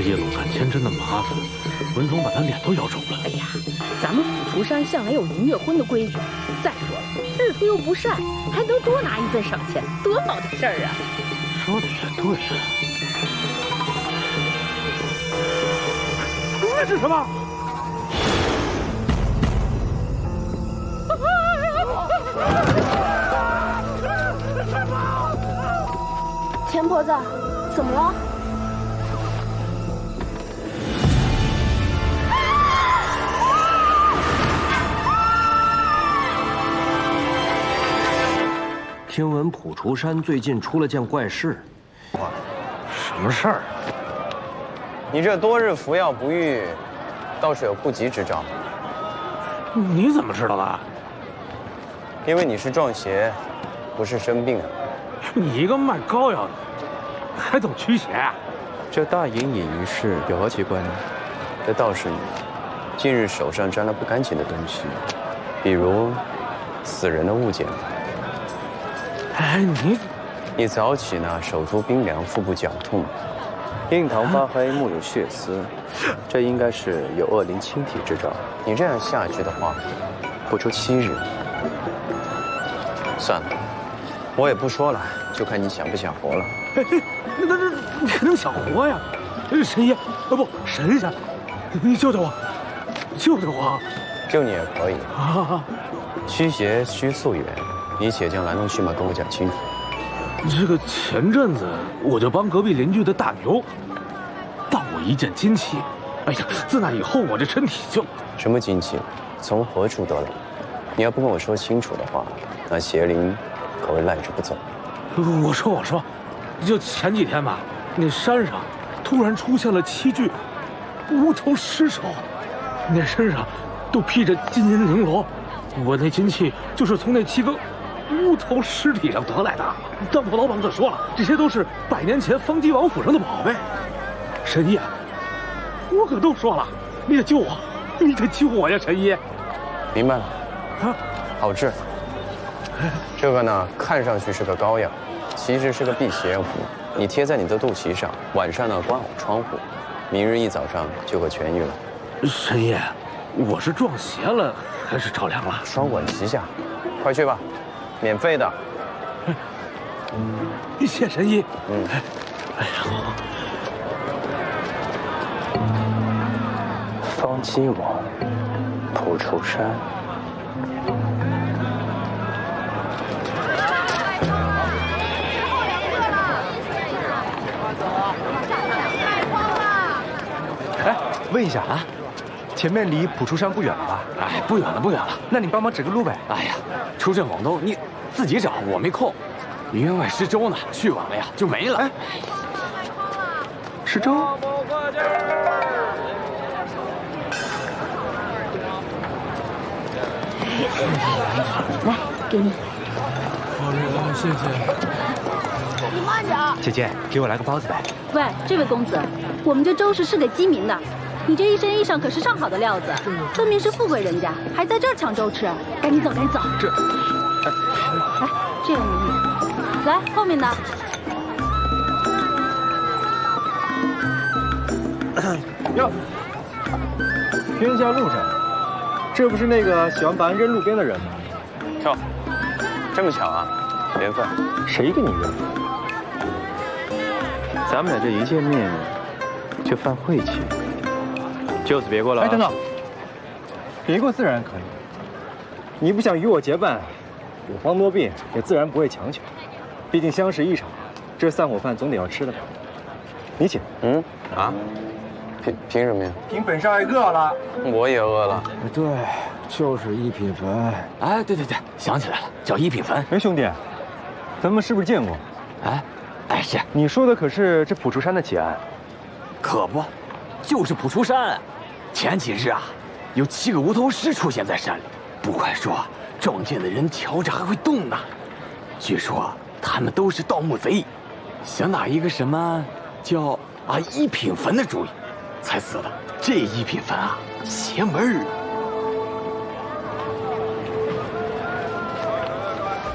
叶落看千真的麻烦，文总把他脸都咬肿了。哎呀，咱们抚雏山向来有迎月婚的规矩。再说了，日头又不晒，还能多拿一份赏钱，多好的事儿啊！说的也对呀。那是什么？钱婆子，怎么了？听闻普雏山最近出了件怪事，什么事儿？你这多日服药不愈，倒是有不吉之兆。你怎么知道的？因为你是撞邪，不是生病啊。你一个卖膏药的，还懂驱邪啊？这大隐隐于市有何奇怪呢？这倒是你，近日手上沾了不干净的东西，比如死人的物件。哎，你早起呢，手足冰凉，腹部绞痛，印堂发黑，目有血丝，这应该是有恶灵侵体之兆。你这样下去的话，不出7日。算了，我也不说了，就看你想不想活了。那肯定想活呀！神医，不，神仙，你救救我，救救我！救你也可以啊！驱邪需溯源，你且将来龙去脉跟我讲清楚。这个前阵子我就帮隔壁邻居的大牛当过一件金器，哎呀，自那以后我这身体就……什么金器？从何处得来？你要不跟我说清楚的话，那邪灵可会赖着不走。我说，就前几天吧，那山上突然出现了7具无头尸首，那身上都披着金银绫罗，我那金器就是从那7个无头尸体上得来的。但我老板可说了，这些都是100年前方济王府上的宝贝。神医，我可都说了，你得救我，你得救我呀，神医！明白了，啊，好治。这个呢，看上去是个膏药，其实是个辟邪符。你贴在你的肚脐上，晚上呢关好窗户，明日一早上就会痊愈了。神医，我是撞邪了还是着凉了？双管齐下，快去吧，免费的。谢神医。哎呀，方济王，普雏山。哎，问一下啊，前面离普雏山不远了吧？哎，不远了。那你帮忙指个路呗。哎呀，出镇广东你自己找，我没空。员外施粥呢，去晚了呀就没了。哎，施粥。来，给你。好嘞，谢谢。你慢点。姐姐，给我来个包子呗。喂，这位公子，我们这粥是给饥民的，你这一身衣裳可是上好的料子，分明是富贵人家，还在这儿抢粥吃，赶紧走。这，来，这个你。来，后面的。哟，天下路上，这不是那个喜欢把人扔路边的人吗？哟，这么巧啊，缘分。谁跟你认？咱们俩这一见面就犯晦气，就此别过了。哎，等等，别过自然可以。你不想与我结伴，有方多病也自然不会强求。毕竟相识一场，这散伙饭总得要吃的吧？你请。凭什么呀？凭本少爷饿了。我也饿了。对，就是一品坟。哎，对，想起来了，叫一品坟。哎，兄弟，咱们是不是见过？哎，是。你说的可是这普雏山的奇案？可不，就是普雏山。前几日啊，有7个无头尸出现在山里，不快说，撞见的人瞧着还会动呢。据说他们都是盗墓贼，想打一个什么叫一品坟的主意，才死的。这一品坟啊，邪门儿。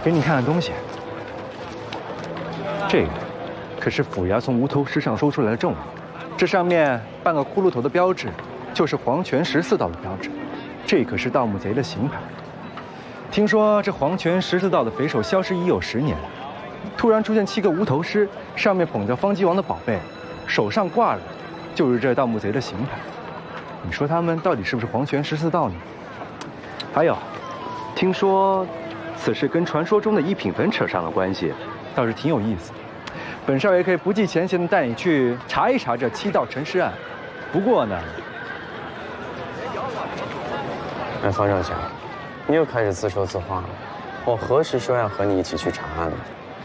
给你看看东西，这个可是府衙从无头尸上搜出来的证物，这上面半个骷髅头的标志，就是黄泉14道的标志。这可是盗墓贼的刑牌。听说这黄泉14道的匪首消失已有10年，突然出现7个无头尸，上面捧着方济王的宝贝，手上挂着就是这盗墓贼的刑牌。你说他们到底是不是黄泉14道呢？还有，听说此事跟传说中的一品坟扯上了关系，倒是挺有意思。本少爷可以不计前嫌的带你去查一查这7道沉尸案。不过呢，哎，方少侠，你又开始自说自话了。我何时说要和你一起去查案了？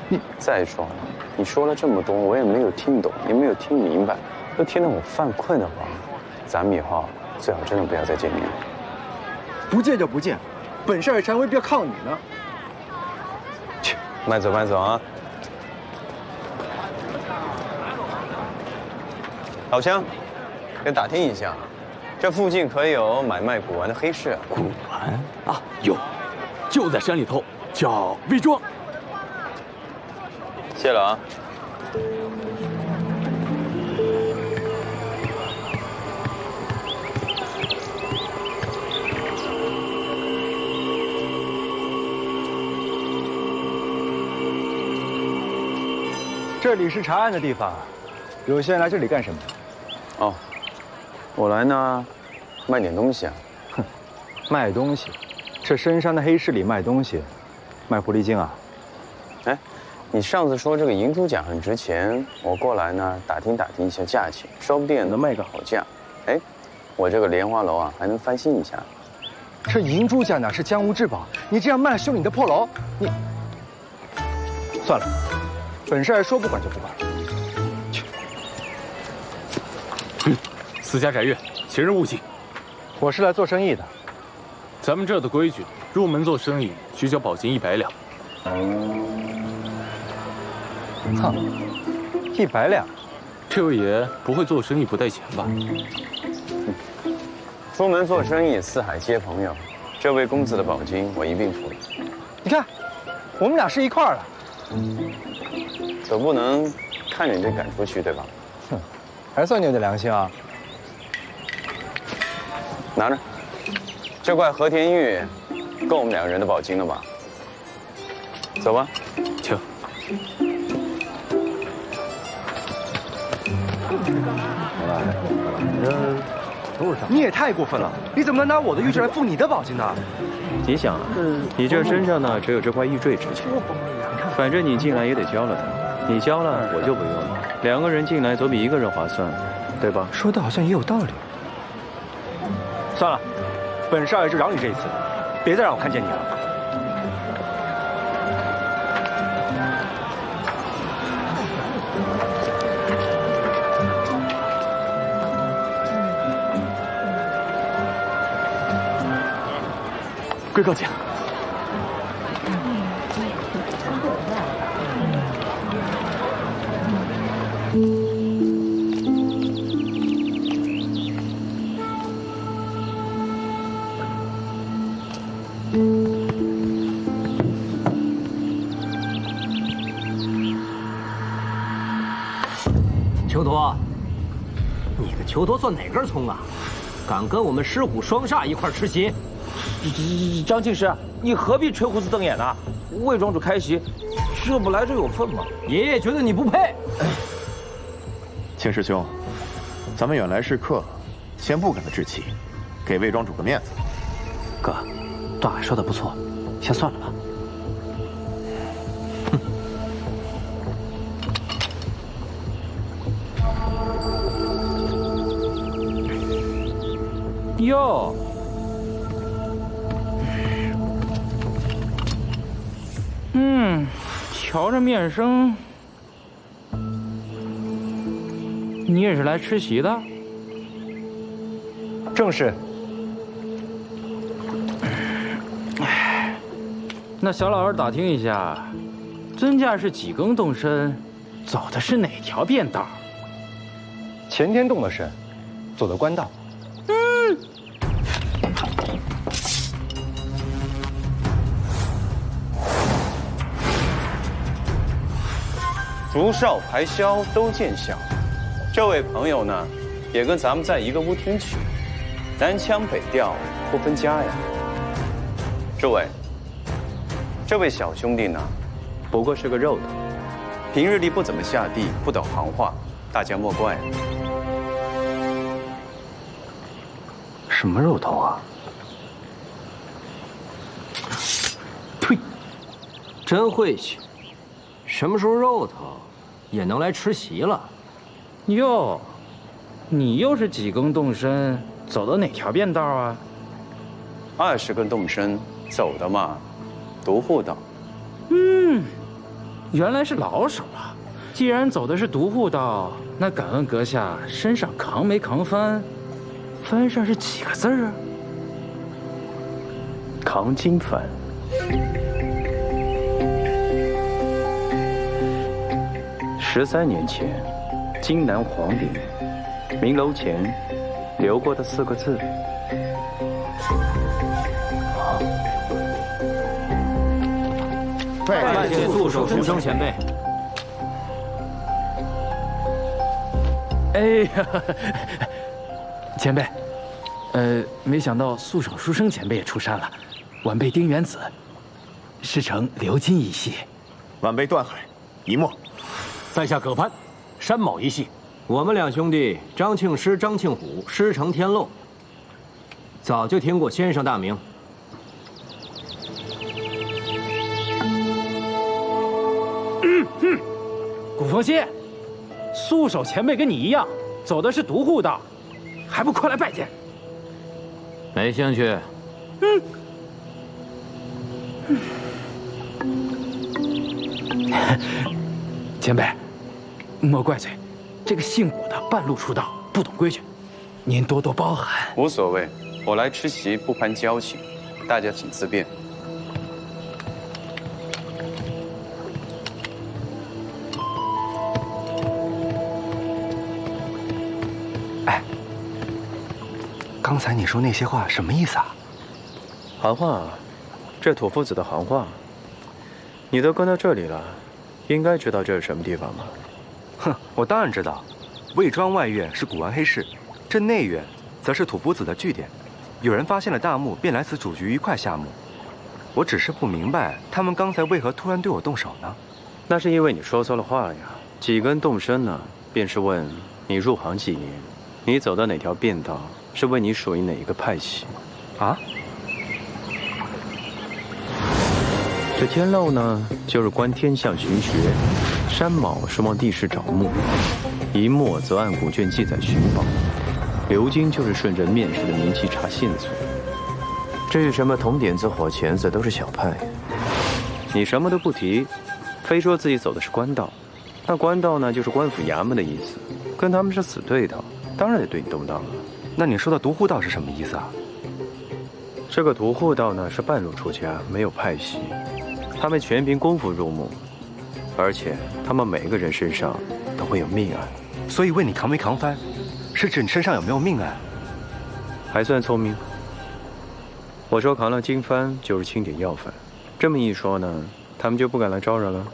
你再说了，你说了这么多，我也没有听懂，也没有听明白，都听得我犯困的慌。咱们以后最好真的不要再见面了。不见就不见，本少爷才未必要靠你呢。去，慢走慢走啊！老乡，得打听一下，这附近可有买卖古玩的黑市啊？古玩啊，有，就在山里头，叫魏庄。谢了啊。这里是查案的地方，有些人来这里干什么？哦，我来呢，卖点东西啊。哼，卖东西？这深山的黑市里卖东西，卖狐狸精啊？哎，你上次说这个银珠甲很值钱，我过来呢打听一下价钱，说不定能卖个好价。哎，我这个莲花楼啊还能翻新一下。这银珠甲哪是江湖至宝？你这样卖了修你的破楼，你算了，本少爷说不管就不管。去。私家宅院，前人勿进。我是来做生意的。咱们这儿的规矩，入门做生意需交宝金100两。哼，100两。这位爷不会做生意不带钱吧？出门做生意，四海皆朋友。这位公子的宝金我一并付了。你看，我们俩是一块儿的。可不能看着你被赶出去，对吧？哼，还算你有点良心啊。拿着，这块和田玉够我们2个人的宝金了吧？走吧，请。你也太过分了！你怎么能拿我的玉坠来付你的宝金呢？你想啊，你这身上呢只有这块玉坠值钱，反正你进来也得交了它，你交了我就不用了，2个人进来总比1个人划算，对吧？说的好像也有道理。算了，本少爷就饶你这一次，别再让我看见你了。跪告假。裘陀，你个裘陀算哪根葱啊？敢跟我们狮虎双煞一块吃席？张庆师，你何必吹胡子瞪眼呢？魏庄主开席，这不来者有份吗？爷爷觉得你不配。千师兄，咱们远来是客，先不跟他置气，给魏庄主个面子。哥，段海说的不错，先算了吧。哟，瞧着面生，你也是来吃席的？正是。那小老儿打听一下，尊驾是几更动身，走的是哪条便道？前天动了身，走的官道。竹哨排箫都见响，这位朋友呢，也跟咱们在一个屋厅去，南腔北调，不分家呀。诸位，这位小兄弟呢，不过是个肉头，平日里不怎么下地，不懂行话，大家莫怪。什么肉头啊？呸！真晦气，什么时候肉头也能来吃席了？哟，你又是几更动身，走的哪条便道啊？20更动身走的嘛，独户道。原来是老手啊！既然走的是独户道，那敢问阁下身上扛没扛幡？幡上是几个字啊？扛金幡。13年前，荆南皇陵明楼前留过的4个字。拜见素手书生前辈。哎呀，前辈，没想到素手书生前辈也出山了。晚辈丁元子，师承鎏金一系。晚辈段海，一墨。在下葛攀，山某一系。我们两兄弟张庆师、张庆虎师承天漏，早就听过先生大名。古风息，素手前辈跟你一样，走的是独户道，还不快来拜见？没兴趣。前辈，莫怪罪，这个姓古的半路出道，不懂规矩，您多多包涵。无所谓，我来吃席不攀交情，大家请自便。刚才你说那些话什么意思啊？行话，这土夫子的行话。你都跟到这里了，应该知道这是什么地方吧？哼，我当然知道，魏庄外院是古玩黑市，这内院则是土夫子的据点。有人发现了大墓，便来此主局一块下墓。我只是不明白，他们刚才为何突然对我动手呢？那是因为你说错了话了呀。几根动身呢，便是问你入行几年，你走的哪条便道，是问你属于哪一个派系。啊？这天漏呢，就是观天象寻穴；山卯是往地势找墓；一墨则按古卷记载寻宝；鎏金就是顺着面试的名气查线索。至于什么铜点子、火钳子，都是小派。你什么都不提，非说自己走的是官道。那官道呢，就是官府衙门的意思，跟他们是死对头，当然得对你动荡了。那你说的独户道是什么意思啊？这个独户道呢，是半路出家，没有派系。他们全凭功夫入墓，而且他们每个人身上都会有命案。所以问你扛没扛幡，是指你身上有没有命案？还算聪明。我说扛了金幡就是清点要犯，这么一说呢，他们就不敢来招惹了。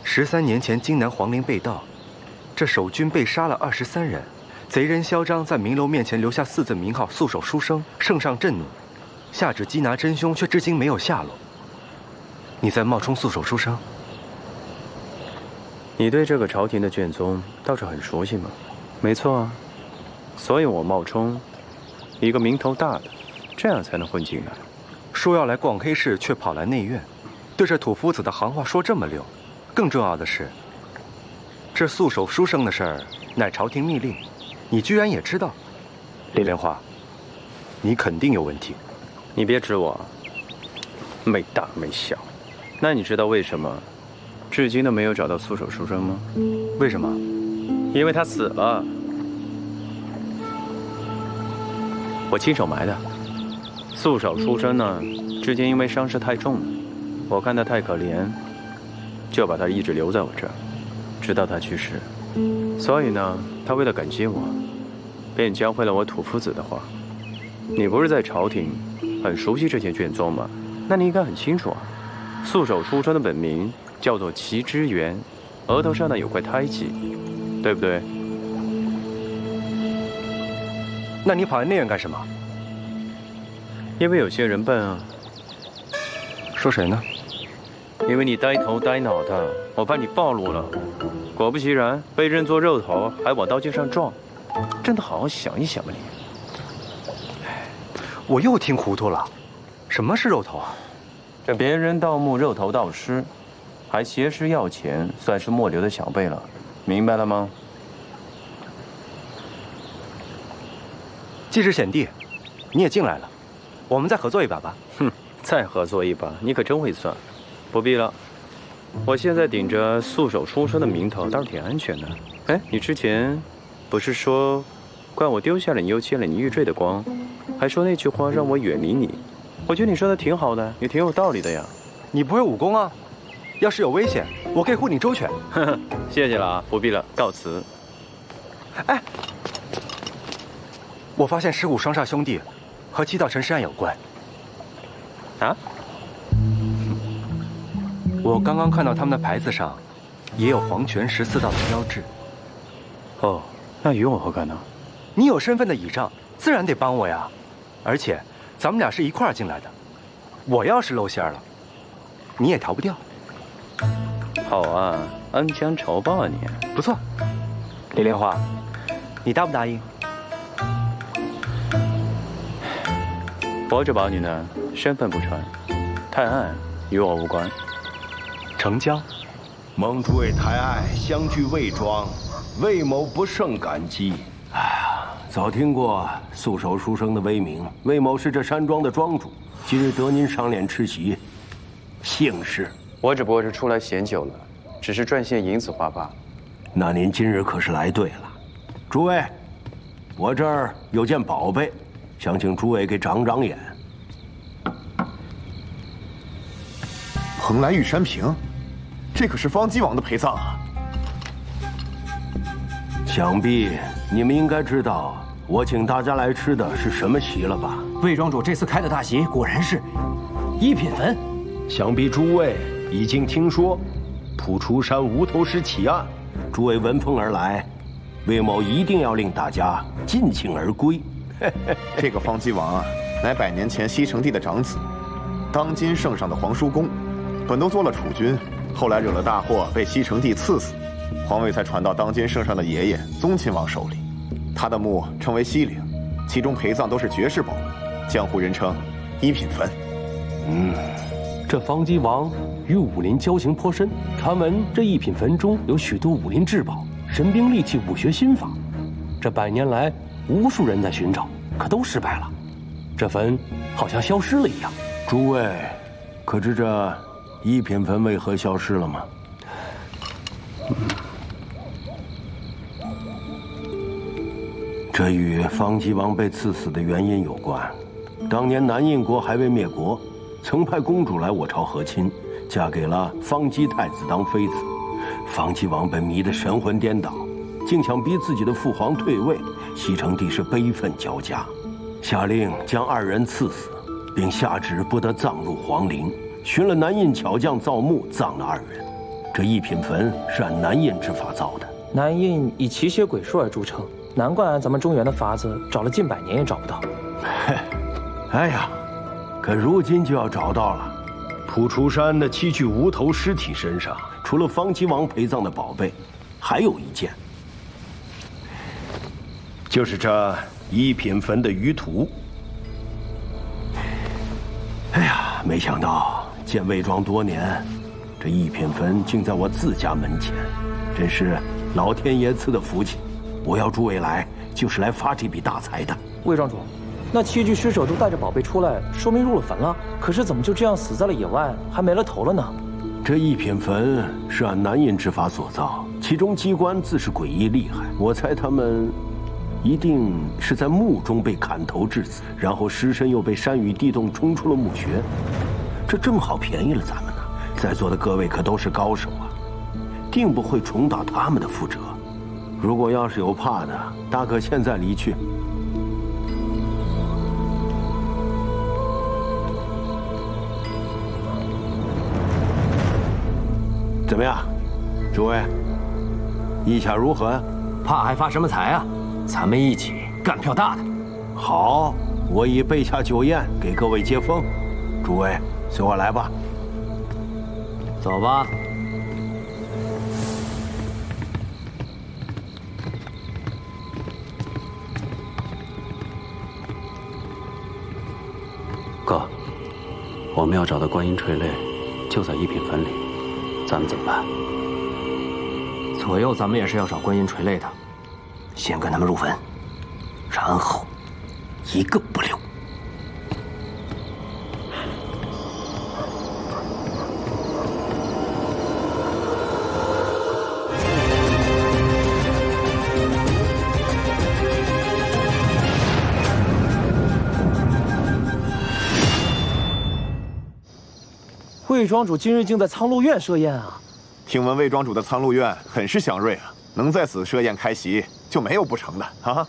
13年前荆南皇陵被盗，这守军被杀了23人，贼人嚣张在明楼面前留下4字名号“素手书生”，圣上震怒，下旨缉拿真凶，却至今没有下落。你在冒充素手书生？你对这个朝廷的卷宗倒是很熟悉嘛？没错啊，所以我冒充一个名头大的，这样才能混进来。说要来逛黑市，却跑来内院，对这土夫子的行话说这么溜。更重要的是，这素手书生的事儿乃朝廷密令，你居然也知道。李莲花，你肯定有问题。你别指我，没大没小。那你知道为什么至今都没有找到素手书生吗？为什么？因为他死了，我亲手埋的。素手书生呢，至今因为伤势太重了，我看他太可怜，就把他一直留在我这儿，直到他去世。所以呢，他为了感激我，便教会了我土夫子的话。你不是在朝廷很熟悉这些卷宗吗？那你应该很清楚啊。素手书生的本名叫做齐之源，额头上呢有块胎记，对不对？那你跑来内院干什么？因为有些人笨啊。说谁呢？因为你呆头呆脑的，我怕你暴露了。果不其然，被认作肉头，还往刀尖上撞，真的好好想一想吧你。我又听糊涂了，什么是肉头啊？这别人盗墓肉头盗尸，还挟尸要钱，算是末流的小辈了，明白了吗？既是显弟，你也进来了，我们再合作一把吧。哼，再合作一把，你可真会算。不必了，我现在顶着素手出生的名头，倒是挺安全的。哎，你之前不是说怪我丢下了你又欠了你玉坠的光，还说那句话让我远离你？我觉得你说的挺好的，也挺有道理的呀。你不会武功啊？要是有危险，我可以护你周全。呵呵，谢谢了啊，不必了，告辞。哎，我发现尸骨双煞兄弟和七道陈尸案有关。啊？我刚刚看到他们的牌子上，也有黄泉14道的标志。哦，那与我何干呢？你有身份的倚仗，自然得帮我呀。而且，咱们俩是一块儿进来的，我要是露馅了，你也逃不掉。好啊，恩将仇报啊你。不错，李莲花，你答不答应？活着保你呢，身份不传，太暗与我无关。成交。蒙诸位抬爱相聚魏庄，魏某不胜感激。哎呀，早听过素手书生的威名，魏某是这山庄的庄主，今日得您赏脸吃席，幸事。我只不过是出来闲久了，只是赚些银子花罢。那您今日可是来对了。诸位，我这儿有件宝贝，想请诸位给长长眼。蓬莱玉山瓶，这可是方姬王的陪葬啊！想必你们应该知道，我请大家来吃的是什么席了吧？魏庄主这次开的大席果然是一品坟。想必诸位已经听说蒲出山无头尸奇案，诸位闻风而来，魏某一定要令大家尽兴而归。这个方姬王啊，乃100年前西城帝的长子，当今圣上的皇叔公。本都做了储君，后来惹了大祸，被西城帝赐死，皇位才传到当今圣上的爷爷宗亲王手里。他的墓称为西陵，其中陪葬都是绝世宝物，江湖人称一品坟。这方姬王与武林交情颇深，传闻这一品坟中有许多武林至宝、神兵利器、武学心法。这100年来，无数人在寻找，可都失败了。这坟好像消失了一样。诸位，可知这一品坟为何消失了吗？这与方姬王被赐死的原因有关。当年南印国还未灭国，曾派公主来我朝和亲，嫁给了方姬太子当妃子。方姬王被迷得神魂颠倒，竟想逼自己的父皇退位。西城帝是悲愤交加，下令将2人赐死，并下旨不得葬入皇陵。寻了南印巧匠造墓，葬了2人。这一品坟是按南印之法造的。南印以奇邪鬼术而著称，难怪按咱们中原的法子找了近100年也找不到。哎呀，可如今就要找到了。蒲出山的7具无头尸体身上，除了方姬王陪葬的宝贝，还有一件，就是这一品坟的舆图。哎呀，没想到建魏庄多年，这一品坟竟在我自家门前，真是老天爷赐的福气。我要诸位来，就是来发这笔大财的。魏庄主，那7具尸首都带着宝贝出来，说明入了坟了。可是怎么就这样死在了野外，还没了头了呢？这一品坟是按南印之法所造，其中机关自是诡异厉害。我猜他们一定是在墓中被砍头致死，然后尸身又被山雨地洞冲出了墓穴。这正好便宜了咱们呢。在座的各位可都是高手啊，定不会重蹈他们的覆辙。如果要是有怕的，大可现在离去。怎么样，诸位，意下如何呀？怕还发什么财啊？咱们一起干票大的。好，我已备下酒宴给各位接风，诸位随我来吧。走吧。哥，我们要找的观音垂泪就在一品坟里，咱们怎么办？左右咱们也是要找观音垂泪的，先跟他们入坟，然后一个不留。魏庄主今日竟在苍鹿院设宴啊！听闻魏庄主的苍鹿院很是祥瑞啊，能在此设宴开席，就没有不成的啊！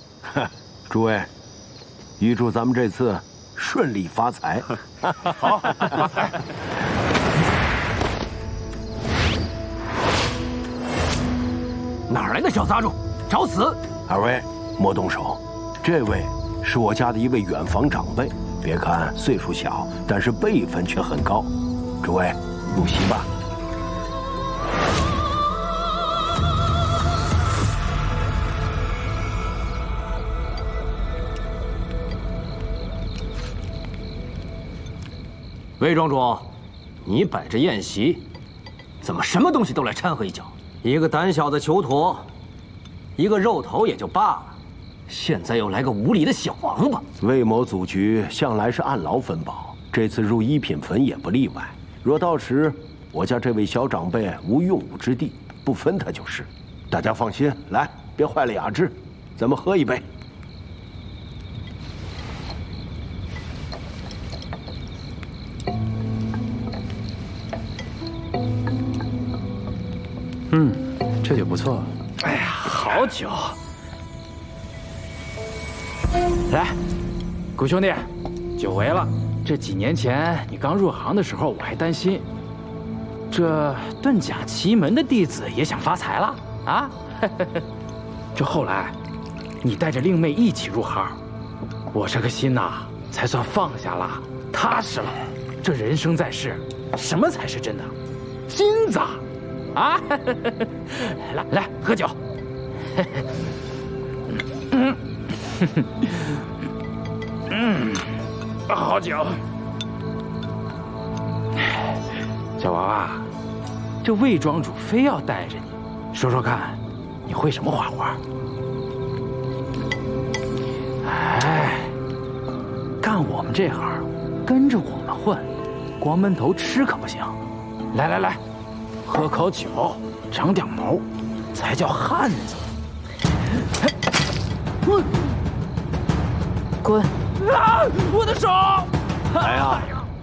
诸位，预祝咱们这次顺利发财。好，发财！哪来的小杂种，找死！二位莫动手，这位是我家的一位远房长辈，别看岁数小，但是辈分却很高。诸位入席吧。魏庄主，你摆着宴席，怎么什么东西都来掺和一脚？一个胆小的囚徒，一个肉头也就罢了，现在又来个无礼的小王八。魏某组局向来是按劳分宝，这次入一品坟也不例外。若到时我家这位小长辈无用武之地，不分他就是。大家放心，来，别坏了雅致，咱们喝一杯。这酒不错。哎呀，好酒！来，谷兄弟，久违了。这几年前你刚入行的时候，我还担心，这遁甲奇门的弟子也想发财了啊！这后来，你带着令妹一起入行，我这个心呐，才算放下了，踏实了。这人生在世，什么才是真的？金子啊！来，喝酒。好酒。小娃娃，这魏庄主非要带着你，说说看，你会什么花活？哎，干我们这行，跟着我们混，光闷头吃可不行。来，喝口酒，长点毛，才叫汉子。滚！啊！我的手！来呀，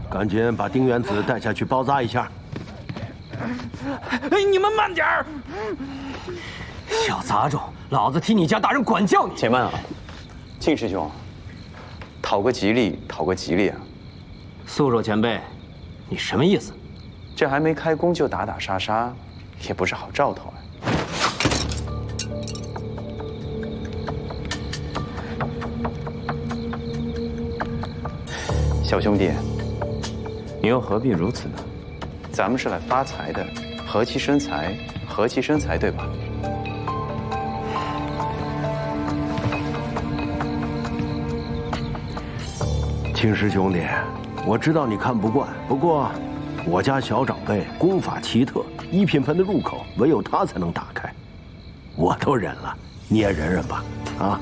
赶紧把丁原子带下去包扎一下。哎，你们慢点儿！小杂种，老子替你家大人管教你。且慢啊，庆师兄，讨个吉利，讨个吉利啊！素若前辈，你什么意思？这还没开工就打打杀杀，也不是好兆头啊。小兄弟，你又何必如此呢？咱们是来发财的，和气生财，和气生财，对吧？青师兄弟，我知道你看不惯，不过我家小长辈功法奇特，一品坟的入口唯有他才能打开，我都忍了，你也忍忍吧。啊，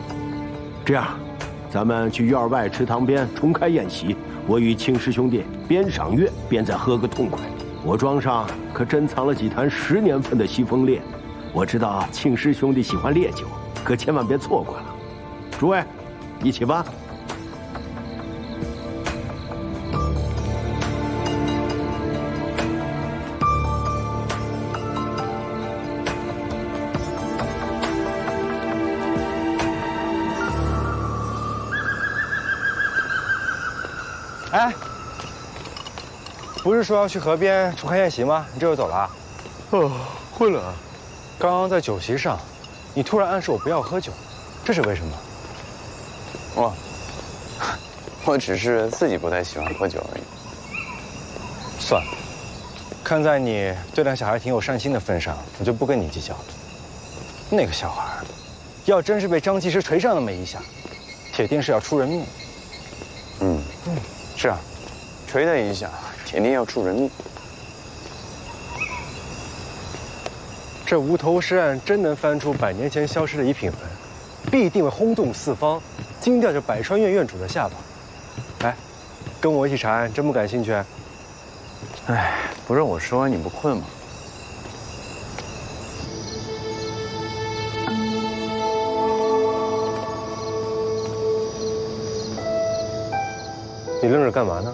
这样，咱们去院外池塘边重开宴席。我与青师兄弟边赏月边再喝个痛快。我庄上可珍藏了几坛10年份的西风烈，我知道青师兄弟喜欢烈酒，可千万别错过了。诸位，一起吧。哎，不是说要去河边重开宴席吗？你这就走了？哦，会了。刚刚在酒席上，你突然暗示我不要喝酒，这是为什么？哦，我只是自己不太喜欢喝酒而已。算了，看在你对那小孩挺有善心的份上，我就不跟你计较了。那个小孩，要真是被张技师锤上那么一下，铁定是要出人命。是啊，锤他一下，铁定要出人命。这无头尸案真能翻出100年前消失的一品坟，必定会轰动四方，惊掉这百川院院主的下巴。来，跟我一起查案，真不感兴趣？哎，不是我说，你不困吗？你愣着干嘛呢？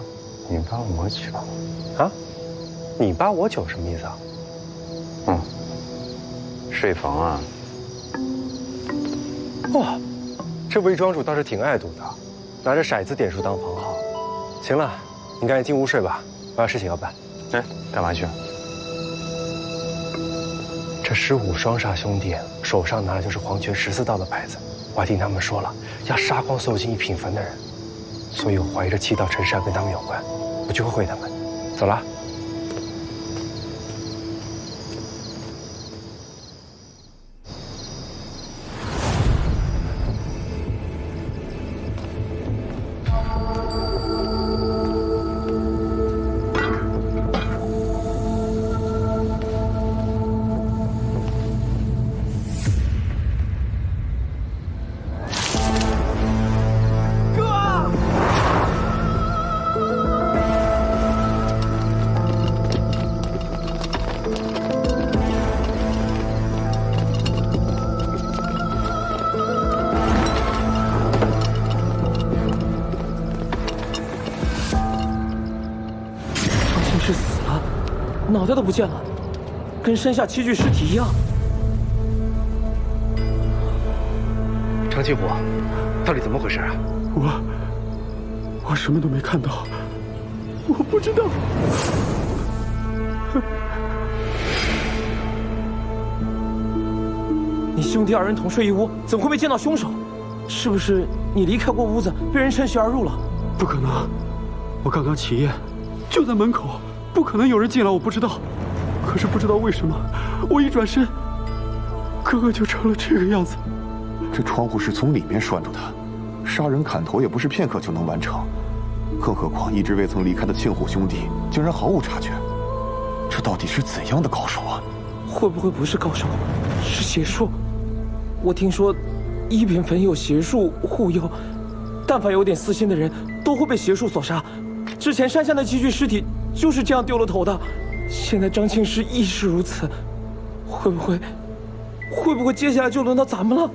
你扒我酒。啊？你扒我酒什么意思啊？睡房啊。哇，这魏庄主倒是挺爱赌的，拿着骰子点数当房号。行了，你赶紧进屋睡吧，我有事情要办。哎，干嘛去？这15双煞兄弟手上拿的就是黄泉14道的牌子，我还听他们说了，要杀光所有进一品坟的人，所以我怀疑这7道陈山跟他们有关，我去会会他们。走了。脑袋都不见了，跟山下7具尸体一样。长庆虎，到底怎么回事啊？我什么都没看到，我不知道。你兄弟2人同睡一屋，怎么会没见到凶手？是不是你离开过屋子，被人趁虚而入了？不可能，我刚刚起夜，就在门口。不可能有人进来，我不知道。可是不知道为什么，我一转身，哥哥就成了这个样子。这窗户是从里面拴住的，杀人砍头也不是片刻就能完成，更何况一直未曾离开的庆虎兄弟竟然毫无察觉。这到底是怎样的高手啊？会不会不是高手，是邪术？我听说1品坟有邪术护佑，但凡有点私心的人，都会被邪术所杀。之前山下那7具尸体就是这样丢了头的，现在张庆师亦是如此，会不会接下来就轮到咱们了？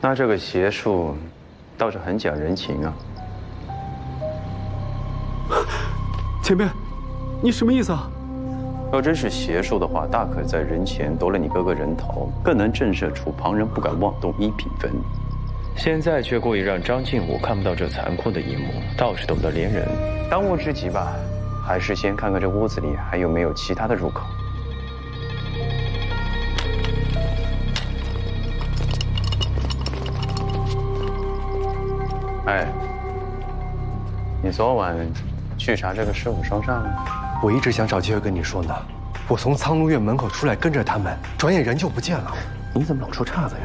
那这个邪术倒是很讲人情啊。前辈，你什么意思啊？要真是邪术的话，大可在人前夺了你哥哥人头，更能震慑出旁人不敢妄动1品坟。现在却故意让张庆武看不到这残酷的一幕，倒是懂得怜人。当务之急吧，还是先看看这屋子里还有没有其他的入口。哎，你昨晚去查这个15双煞了？我一直想找机会跟你说呢。我从苍鹿院门口出来跟着他们，转眼人就不见了。你怎么老说岔子呀？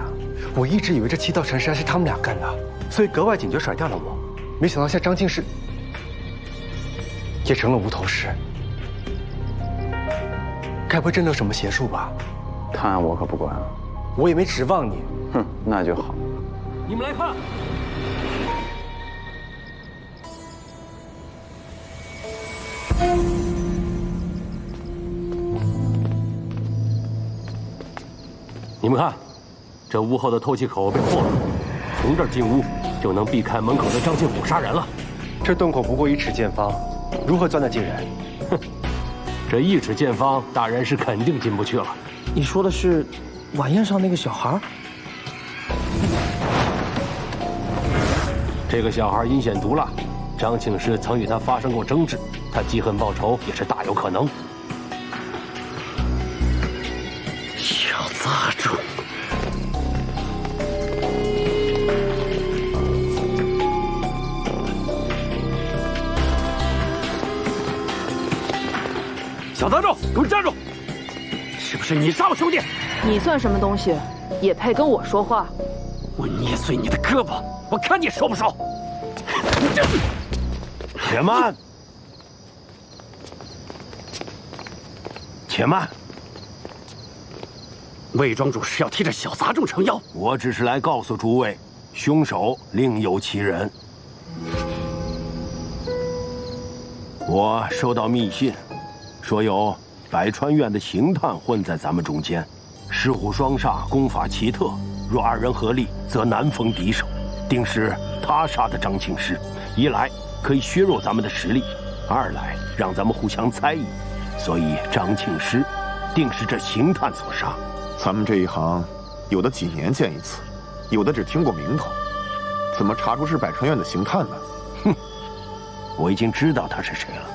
我一直以为这7道陈山是他们俩干的，所以格外警觉甩掉了我。没想到现在张庆师也成了无头尸，该不会真的有什么邪术吧？探案我可不管啊。我也没指望你。哼，那就好。你们来看。你们看，这屋后的透气口被破了，从这儿进屋就能避开门口的张庆虎杀人了。这洞口不过1尺见方，如何钻得进人？哼，这1尺见方，大人是肯定进不去了。你说的是晚宴上那个小孩？这个小孩阴险毒辣，张庆师曾与他发生过争执，他记恨报仇也是大有可能。要抓住！给我站住！是不是你杀我兄弟？你算什么东西，也配跟我说话？我捏碎你的胳膊，我看你收不收！且慢，且慢！魏庄主是要替这小杂种撑腰？我只是来告诉诸位，凶手另有其人。我收到密信，说有百川院的刑探混在咱们中间，狮虎双煞，功法奇特。若二人合力，则难逢敌手。定是他杀的张庆师，一来可以削弱咱们的实力，二来让咱们互相猜疑。所以张庆师定是这刑探所杀。咱们这一行，有的几年见一次，有的只听过名头，怎么查出是百川院的刑探呢？哼，我已经知道他是谁了。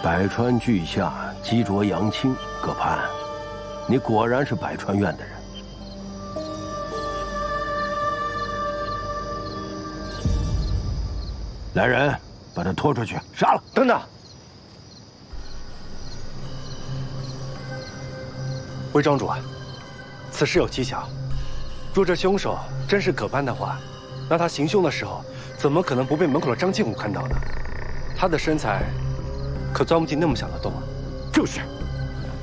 百川俱下，积浊扬清。葛攀，你果然是百川院的人。来人，把他拖出去，杀了！等等，魏庄主，此事有蹊跷。若这凶手真是葛攀的话，那他行凶的时候，怎么可能不被门口的张庆武看到呢？他的身材可钻不进那么小的洞啊！正是，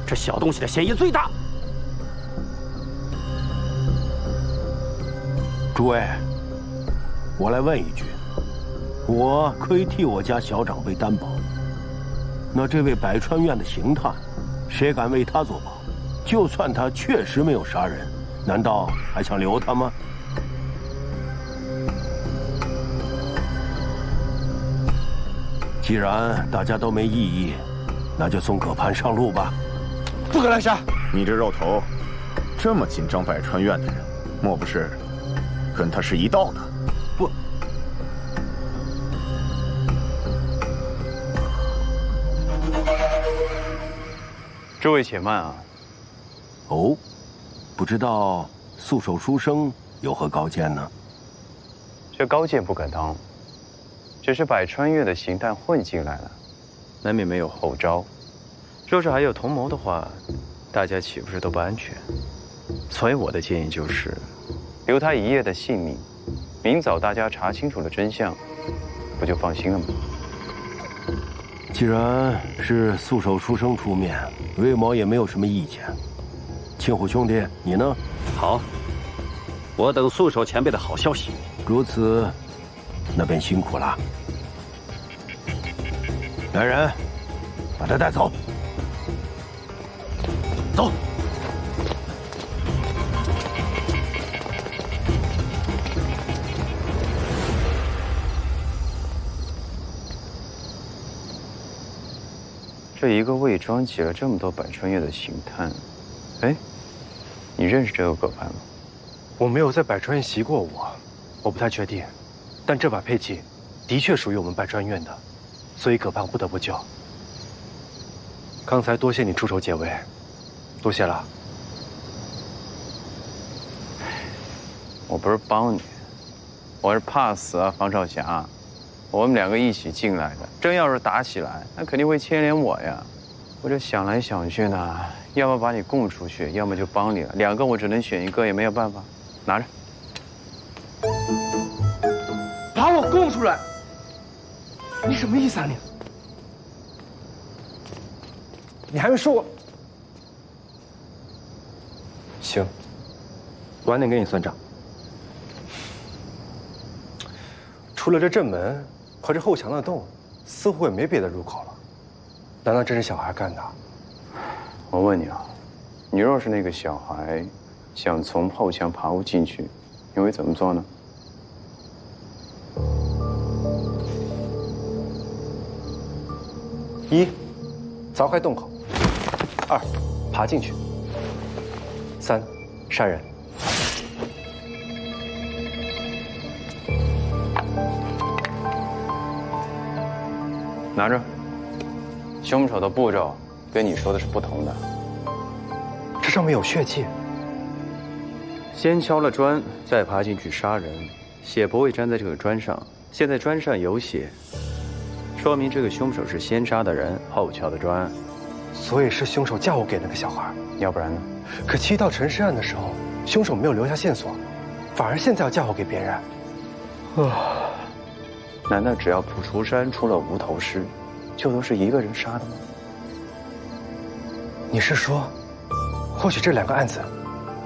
这小东西的嫌疑最大。诸位，我来问一句，我可以替我家小长辈担保，那这位百川院的刑探，谁敢为他作保？就算他确实没有杀人，难道还想留他吗？既然大家都没异议，那就送葛攀上路吧。不可来杀！你这肉头，这么紧张百川院的人，莫不是跟他是一道的？不，诸位且慢啊！哦，不知道素手书生有何高见呢？这高见不敢当。只是百川院的刑探混进来了，难免没有后招。若是还有同谋的话，大家岂不是都不安全？所以我的建议就是，留他一夜的性命，明早大家查清楚了真相，不就放心了吗？既然是素手书生出面，魏某也没有什么意见。庆虎兄弟，你呢？好，我等素手前辈的好消息。如此，那便辛苦了。来人，把他带走。走。这一个魏庄挤了这么多百川院的刑探，哎，你认识这个葛攀吗？我没有在百川院习过武，我不太确定。但这把佩器的确属于我们百川院的，所以葛攀不得不救。刚才多谢你出手解围，多谢了。我不是帮你，我是怕死啊，方少侠。我们两个一起进来的，真要是打起来，那肯定会牵连我呀。我这想来想去呢，要么把你供出去，要么就帮你了。两个我只能选一个，也没有办法。拿着。把我供出来？你什么意思啊你？你还没说我。行，晚点跟你算账。除了这正门和这后墙的洞，似乎也没别的入口了。难道这是小孩干的？我问你啊，你若是那个小孩，想从后墙爬屋进去，你会怎么做呢？一，凿开洞口；二，爬进去；三，杀人。拿着。凶手的步骤跟你说的是不同的。这上面有血迹。先敲了砖，再爬进去杀人，血不会粘在这个砖上。现在砖上有血，说明这个凶手是先杀的人，后敲的砖。所以是凶手嫁祸给那个小孩，要不然呢？可7道陈尸案的时候，凶手没有留下线索，反而现在要嫁祸给别人。难道只要蒲除山出了无头尸，就都是一个人杀的吗？你是说，或许这2个案子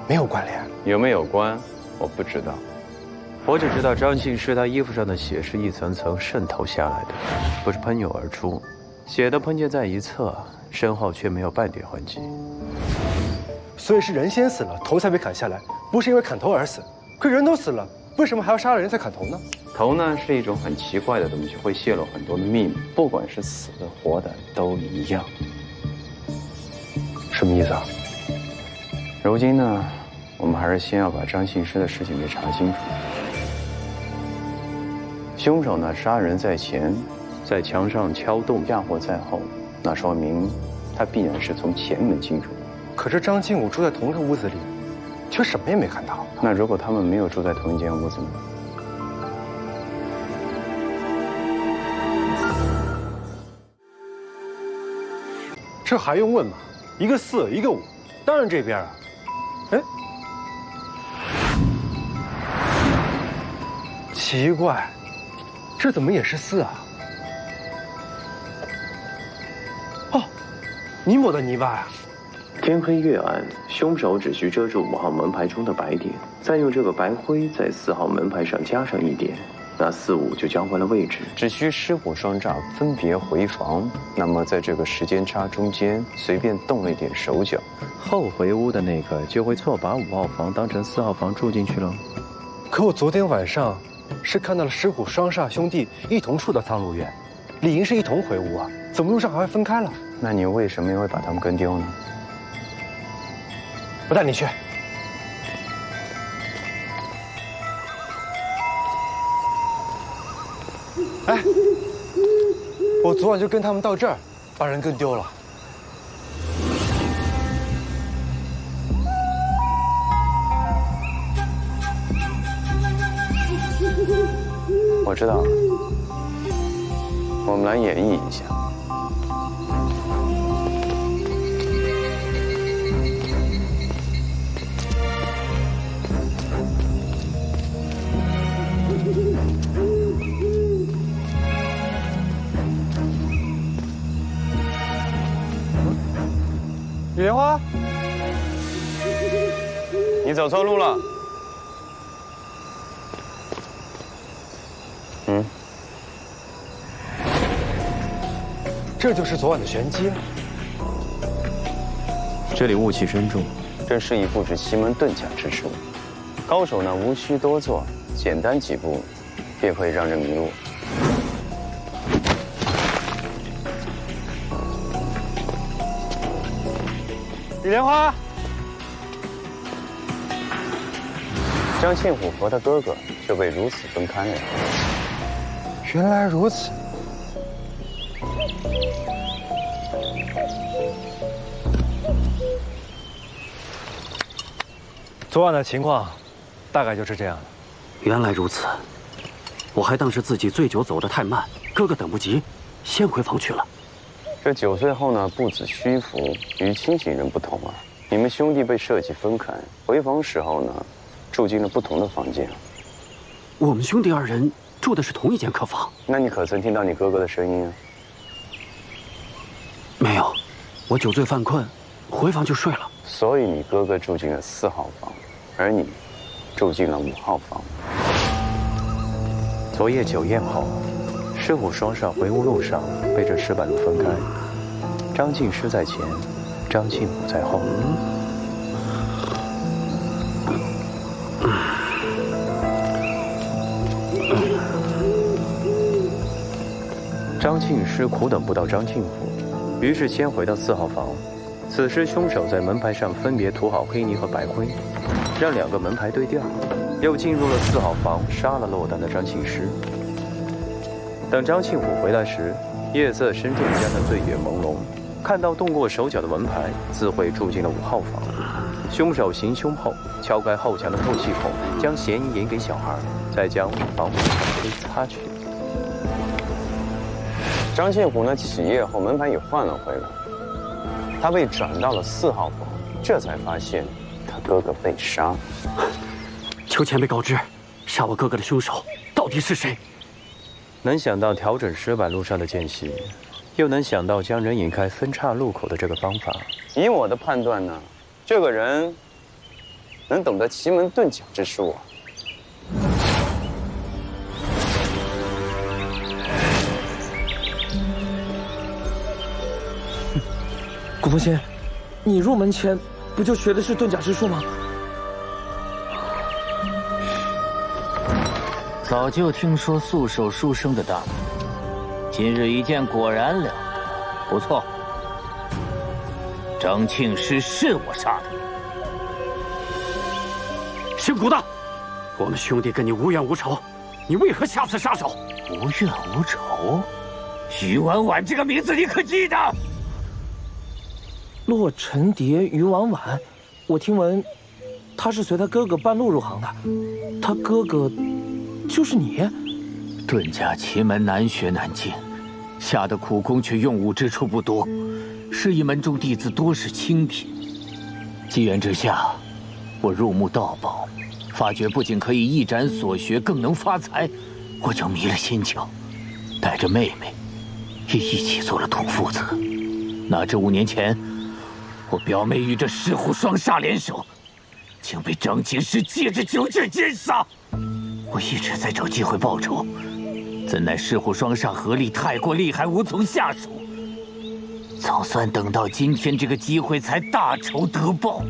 没有关联？有没有关，我不知道。我只知道张庆师他衣服上的血是一层层渗透下来的，不是喷涌而出。血都喷溅在一侧，身后却没有半点痕迹。所以是人先死了，头才被砍下来，不是因为砍头而死。可人都死了，为什么还要杀了人才砍头呢？头呢是一种很奇怪的东西，会泄露很多的秘密，不管是死的活的都一样。什么意思啊？如今呢，我们还是先要把张庆师的事情给查清楚。凶手呢，杀人在前，在墙上敲洞，嫁祸在后，那说明他必然是从前门进入。可是张庆武住在同一个屋子里，却什么也没看到。那如果他们没有住在同一间屋子呢？这还用问吗？一个4，一个5，当然这边啊。哎，奇怪，这怎么也是4啊？哦，你抹的泥巴啊！天黑越暗，凶手只需遮住5号门牌中的白点，再用这个白灰在4号门牌上加上1点，那4、5就交换了位置。只需尸虎双煞分别回房，那么在这个时间差中间随便动了一点手脚，后回屋的那个就会错把5号房当成4号房住进去了。可我昨天晚上是看到了石虎双煞兄弟一同住到苍鹿院，理应是一同回屋啊，怎么路上还会分开了？那你为什么又会把他们跟丢呢？我带你去。哎，我昨晚就跟他们到这儿，把人跟丢了。我知道了，我们来演绎一下。李莲花，你走错路了。这就是昨晚的玄机。这里雾气深重，正适宜布置奇门遁甲之术。高手呢无需多做，简单几步，便可以让人迷路。李莲花，张庆虎和他哥哥就被如此分开了。原来如此。昨晚的情况，大概就是这样了。原来如此，我还当是自己醉酒走得太慢，哥哥等不及，先回房去了。这酒醉后呢，步子虚浮，与清醒人不同啊。你们兄弟被设计分开，回房时候呢，住进了不同的房间。我们兄弟2人住的是同一间客房。那你可曾听到你哥哥的声音啊？没有，我酒醉犯困，回房就睡了。所以你哥哥住进了4号房，而你住进了5号房。昨夜酒宴后，尸虎双煞回屋路上被这石板路分开，张庆师在前，张庆武在后。张庆师苦等不到张庆虎，于是先回到4号房。此时凶手在门牌上分别涂好黑泥和白灰，让2个门牌对调，又进入了4号房，杀了落单的张庆师。等张庆虎回来时，夜色深重，加上醉眼朦胧，看到动过手脚的门牌，自会住进了5号房。凶手行凶后，敲开后墙的透气孔，将嫌疑引给小孩，再将房门给擦去。张庆虎呢，起夜后门牌也换了回来，他被转到了4号房，这才发现他哥哥被杀。求前辈告知，杀我哥哥的凶手到底是谁？能想到调整石板路上的间隙，又能想到将人引开分岔路口的这个方法。以我的判断呢，这个人能懂得奇门遁甲之术啊。古风仙，你入门前不就学的是遁甲之术吗？早就听说素手书生的大名，今日一见果然了得，不错。张庆师是我杀的。姓古的，我们兄弟跟你无冤无仇，你为何下此杀手？无冤无仇？于婉婉这个名字你可记得？洛尘蝶于婉婉，我听闻他是随他哥哥半路入行的，他哥哥就是你。遁甲奇门难学难精，下的苦功却用武之处不多，是一门中弟子多是清贫。机缘之下，我入目道宝，发觉不仅可以一展所学，更能发财，我就迷了心窍，带着妹妹也一起做了土夫子。哪知5年前，我表妹与这石虎双煞联手，竟被张庆师借着酒劲奸杀。我一直在找机会报仇，怎奈石虎双煞合力太过厉害，无从下手。总算等到今天这个机会，才大仇得报。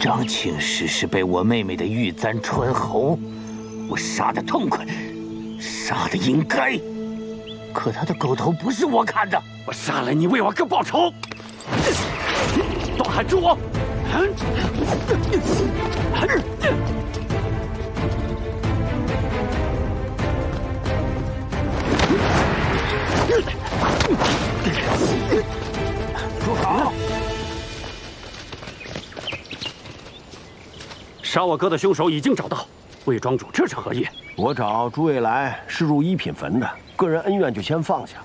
张庆师是被我妹妹的玉簪穿喉，我杀得痛快，杀得应该。可他的狗头不是我砍的，我杀了你，为我哥报仇。大汉助我！住口！杀我哥的凶手已经找到，魏庄主这是何意？我找诸位来是入一品坟的，个人恩怨就先放下，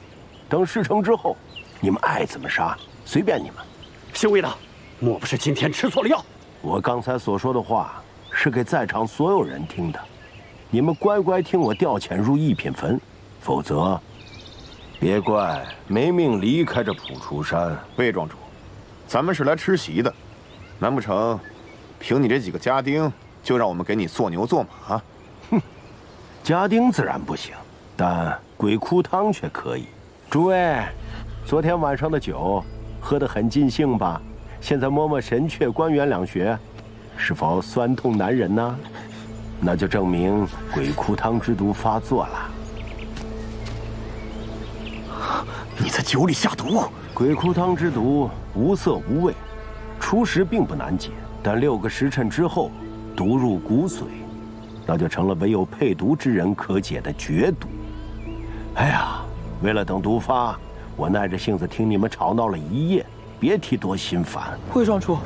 等事成之后，你们爱怎么杀随便你们。姓魏的，莫不是今天吃错了药？我刚才所说的话是给在场所有人听的，你们乖乖听我调遣入一品坟，否则别怪没命离开这普出山。魏庄主，咱们是来吃席的，难不成凭你这几个家丁就让我们给你做牛做马？哼，家丁自然不行，但鬼哭汤却可以。诸位，昨天晚上的酒喝得很尽兴吧？现在摸摸神阙、关元两穴，是否酸痛难忍呢？那就证明鬼哭汤之毒发作了。你在酒里下毒？鬼哭汤之毒无色无味，初时并不难解，但6个时辰之后，毒入骨髓，那就成了唯有配毒之人可解的绝毒。哎呀，为了等毒发，我耐着性子听你们吵闹了一夜，别提多心烦。魏庄主，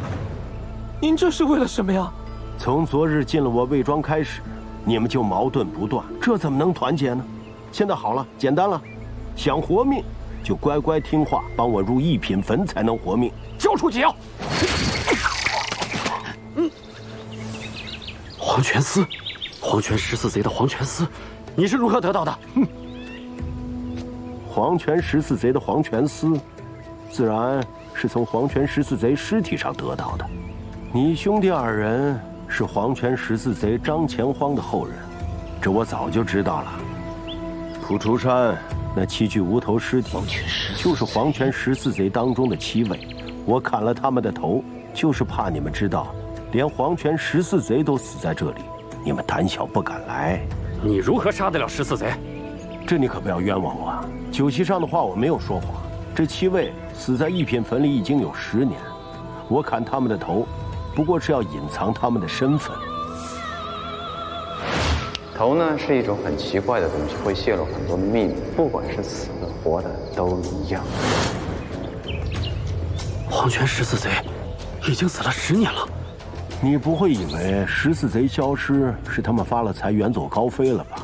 您这是为了什么呀？从昨日进了我魏庄开始，你们就矛盾不断，这怎么能团结呢？现在好了，简单了，想活命就乖乖听话，帮我入一品坟才能活命。交出解药。黄泉丝，黄泉14贼的黄泉丝，你是如何得到的？哼，黄泉14贼的黄泉丝，自然是从黄泉14贼尸体上得到的。你兄弟2人是黄泉14贼张前荒的后人，这我早就知道了。普出山那7具无头尸体，就是黄泉14贼当中的7位。我砍了他们的头，就是怕你们知道连黄泉14贼都死在这里，你们胆小不敢来。你如何杀得了14贼？这你可不要冤枉我啊！酒席上的话我没有说谎。这7位死在一品坟里已经有10年，我砍他们的头，不过是要隐藏他们的身份。头呢是一种很奇怪的东西，会泄露很多秘密，不管是死的活的都一样。黄泉14贼已经死了10年了。你不会以为14贼消失是他们发了财远走高飞了吧？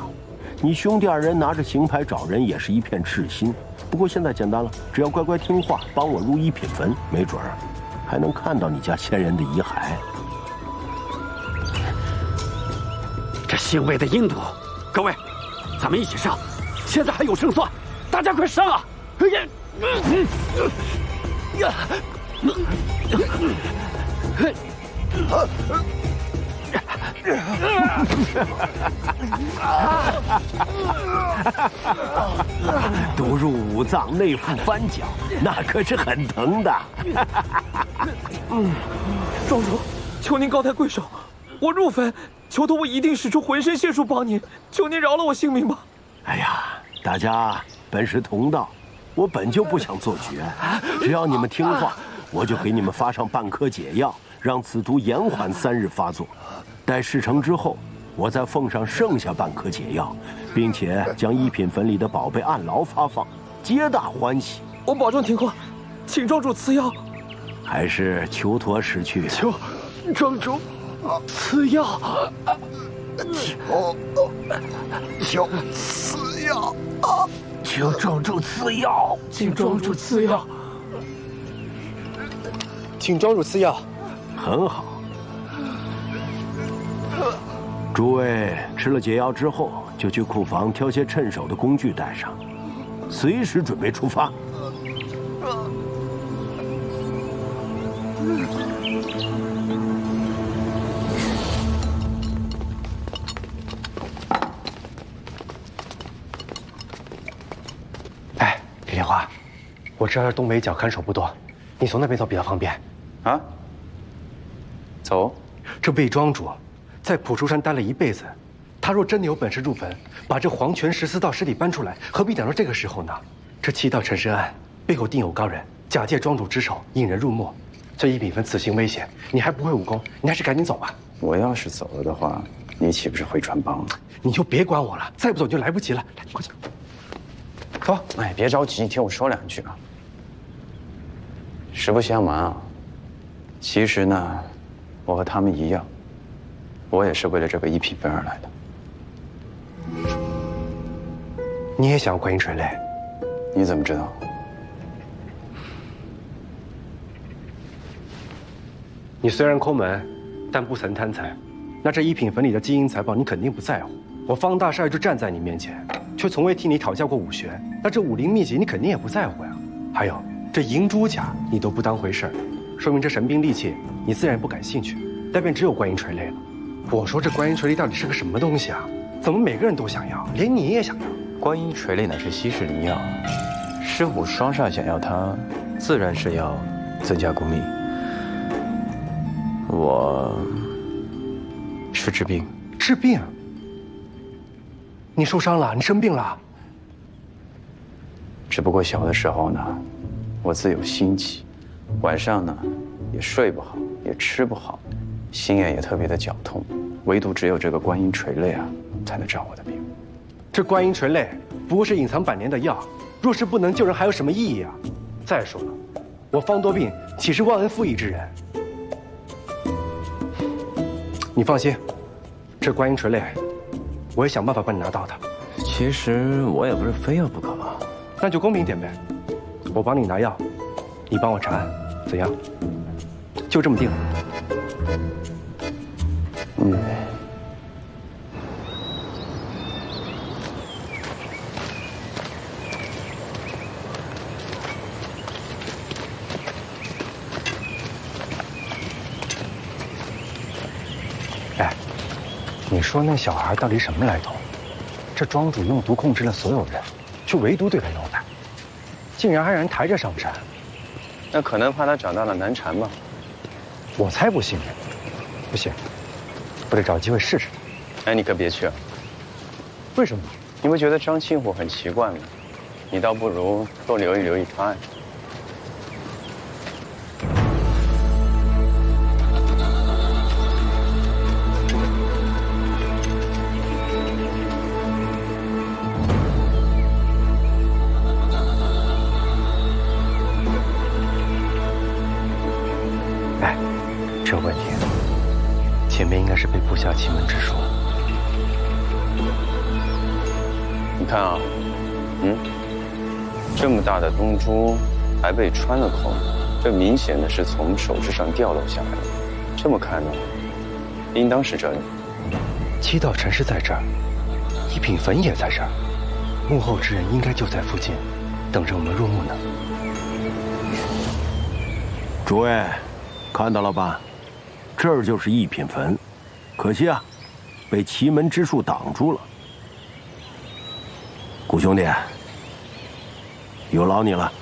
你兄弟2人拿着刑牌找人也是一片赤心。不过现在简单了，只要乖乖听话，帮我入1品坟，没准儿还能看到你家先人的遗骸。这姓魏的阴毒，各位，咱们一起上，现在还有胜算，大家快上啊！毒入5脏，内附翻脚，那可是很疼的。庄主，求您高抬贵手，我入坟，求托我一定使出浑身解数帮您，求您饶了我性命吧。哎呀，大家本是同道，我本就不想做绝，只要你们听话，我就给你们发上半颗解药，让此毒延缓3日发作。待事成之后，我再奉上剩下半颗解药，并且将1品坟里的宝贝按劳发放，皆大欢喜。我保证听话，请庄主赐药。还是求陀使去。求庄主赐药。求赐药啊！求庄主赐药，请庄主赐药。请庄主赐药。很好。诸位吃了解药之后，就去库房挑些趁手的工具带上，随时准备出发。哎，李莲花，我这儿东北角看守不多，你从那边走比较方便。啊？走？这魏庄主在朴树山待了1辈子，他若真的有本事入坟，把这黄泉14道尸体搬出来，何必等到这个时候呢？这7道陈尸案背后定有高人，假借庄主之手引人入墓。这1品坟此行危险，你还不会武功，你还是赶紧走吧。我要是走了的话，你岂不是会穿帮了？你就别管我了，再不走就来不及了。来，快走。走。哎，别着急，你听我说2句啊。实不相瞒啊，其实呢，我和他们一样，我也是为了这个1品坟而来的。你也想要观音垂泪？你怎么知道？你虽然抠门，但不曾贪财。那这1品坟里的金银财宝，你肯定不在乎。我方大少爷就站在你面前，却从未替你讨教过武学。那这武林秘籍，你肯定也不在乎呀。还有这银珠甲，你都不当回事儿，说明这神兵利器你自然不感兴趣。那便只有观音垂泪了。我说这观音垂泪到底是个什么东西啊？怎么每个人都想要，连你也想要？观音垂泪乃是稀世灵药，师傅双煞想要它，自然是要增加功力。我是治病。治病？你受伤了？你生病了？只不过小的时候呢，我自有心疾，晚上呢也睡不好，也吃不好，心眼也特别的绞痛，唯独只有这个观音垂泪啊，才能治我的病。这观音垂泪不过是隐藏百年的药，若是不能救人，还有什么意义啊？再说了，我方多病岂是忘恩负义之人？你放心，这观音垂泪，我会想办法帮你拿到的。其实我也不是非要不可。那就公平点呗，我帮你拿药，你帮我查案，怎样？就这么定了。哎，你说那小孩到底什么来头？这庄主用毒控制了所有人，却唯独对他优待，竟然还让人抬着上山。那可能怕他长大了难缠吧？我才不信呢！不行，我得找机会试试。哎，你可别去啊！为什么？你不觉得张庆虎很奇怪吗？你倒不如多留意他呀。哎，这问题，前面应该是被布下奇门之术。你看啊，这么大的东珠还被穿了孔，这明显的是从手指上掉落下来的。这么看呢，应当是这里。七道禅师在这儿，一品坟也在这儿，幕后之人应该就在附近，等着我们入墓呢。诸位，看到了吧？这儿就是一品坟，可惜啊，被奇门之术挡住了。古兄弟，有劳你了。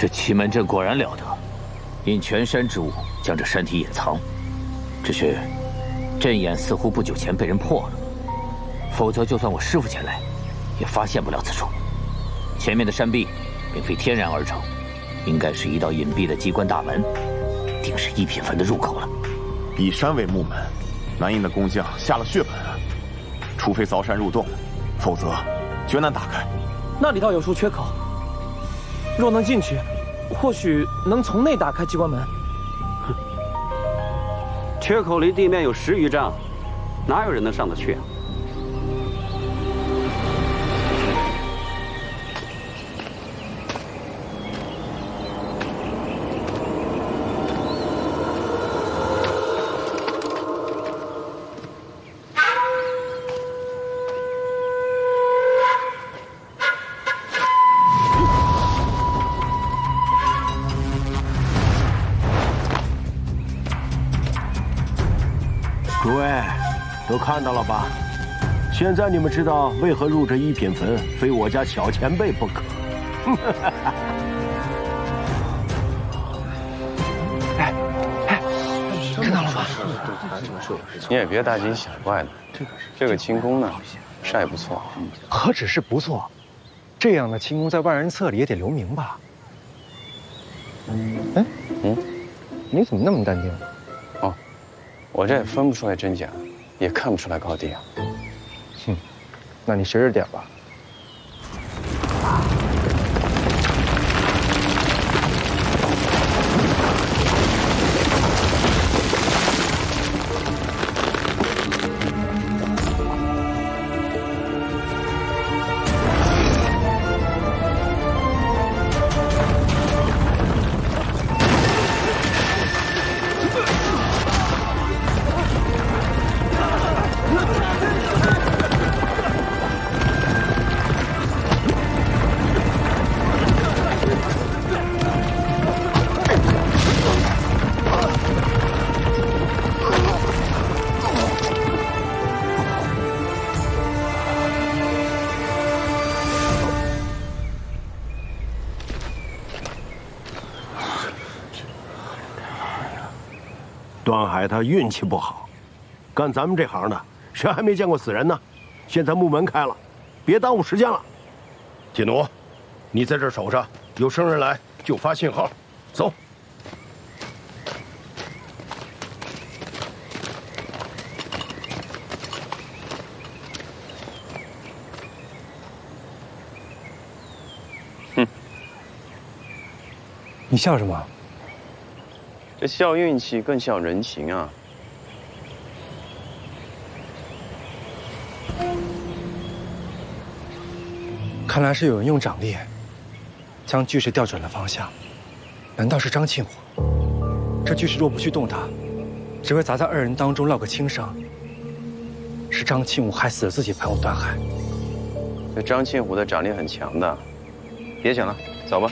这奇门阵果然了得，因全山之物将这山体隐藏。只是阵眼似乎不久前被人破了，否则就算我师父前来，也发现不了此处。前面的山壁并非天然而成，应该是一道隐蔽的机关大门，定是一品坟的入口了。以山为木门，南印的工匠下了血本啊！除非凿山入洞，否则绝难打开。那里倒有处缺口，若能进去，或许能从内打开机关门。缺口离地面有10余丈，哪有人能上得去啊？诸位，都看到了吧？现在你们知道为何入这一品坟非我家小前辈不可。看到了吧？你也别大惊小怪的。这个轻功呢，是还不错。何止是不错，这样的轻功在万人册里也得留名吧？哎，你怎么那么淡定？哦，我这也分不出来真假，也看不出来高低啊。那你学着点吧。段海他运气不好，干咱们这行的，谁还没见过死人呢？现在木门开了，别耽误时间了。铁奴，你在这儿守着，有生人来就发信号。走。你笑什么？这笑运气更笑人情啊！看来是有人用掌力将巨石调转了方向。难道是张庆虎？这巨石若不去动它，只会砸在二人当中，落个轻伤。是张庆虎害死了自己朋友段海。这张庆虎的掌力很强的，别想了，走吧。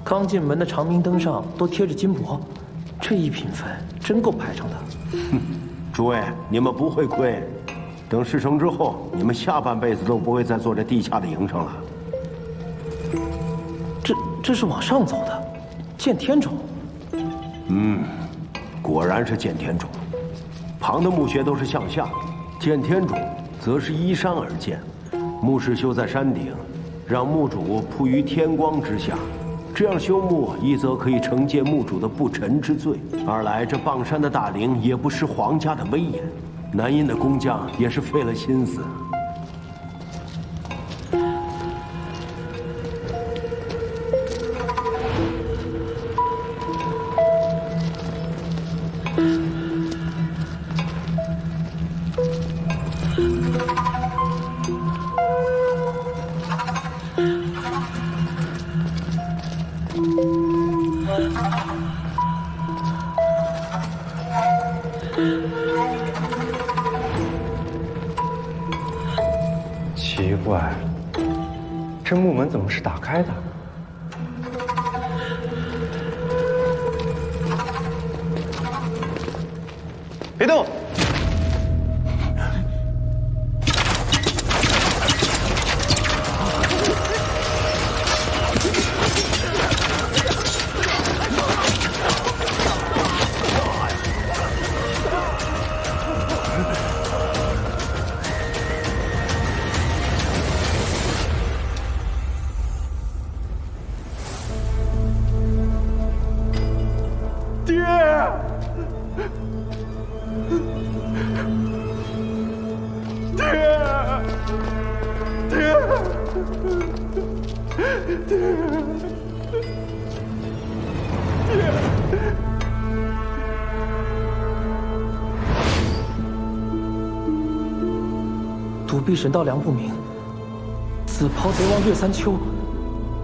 刚进门的长明灯上都贴着金箔，这一品坟真够排场的。哼，诸位，你们不会亏。等事成之后，你们下半辈子都不会再做这地下的营生了。这是往上走的，见天冢。果然是见天冢。旁的墓穴都是向下，见天冢则是依山而建。墓室修在山顶，让墓主铺于天光之下。这样修墓，一则可以惩戒墓主的不臣之罪，二来这傍山的大陵也不失皇家的威严。南印的工匠也是费了心思。奇怪，这木门怎么是打开的？别动！独臂神道梁不明，紫袍贼王岳三秋，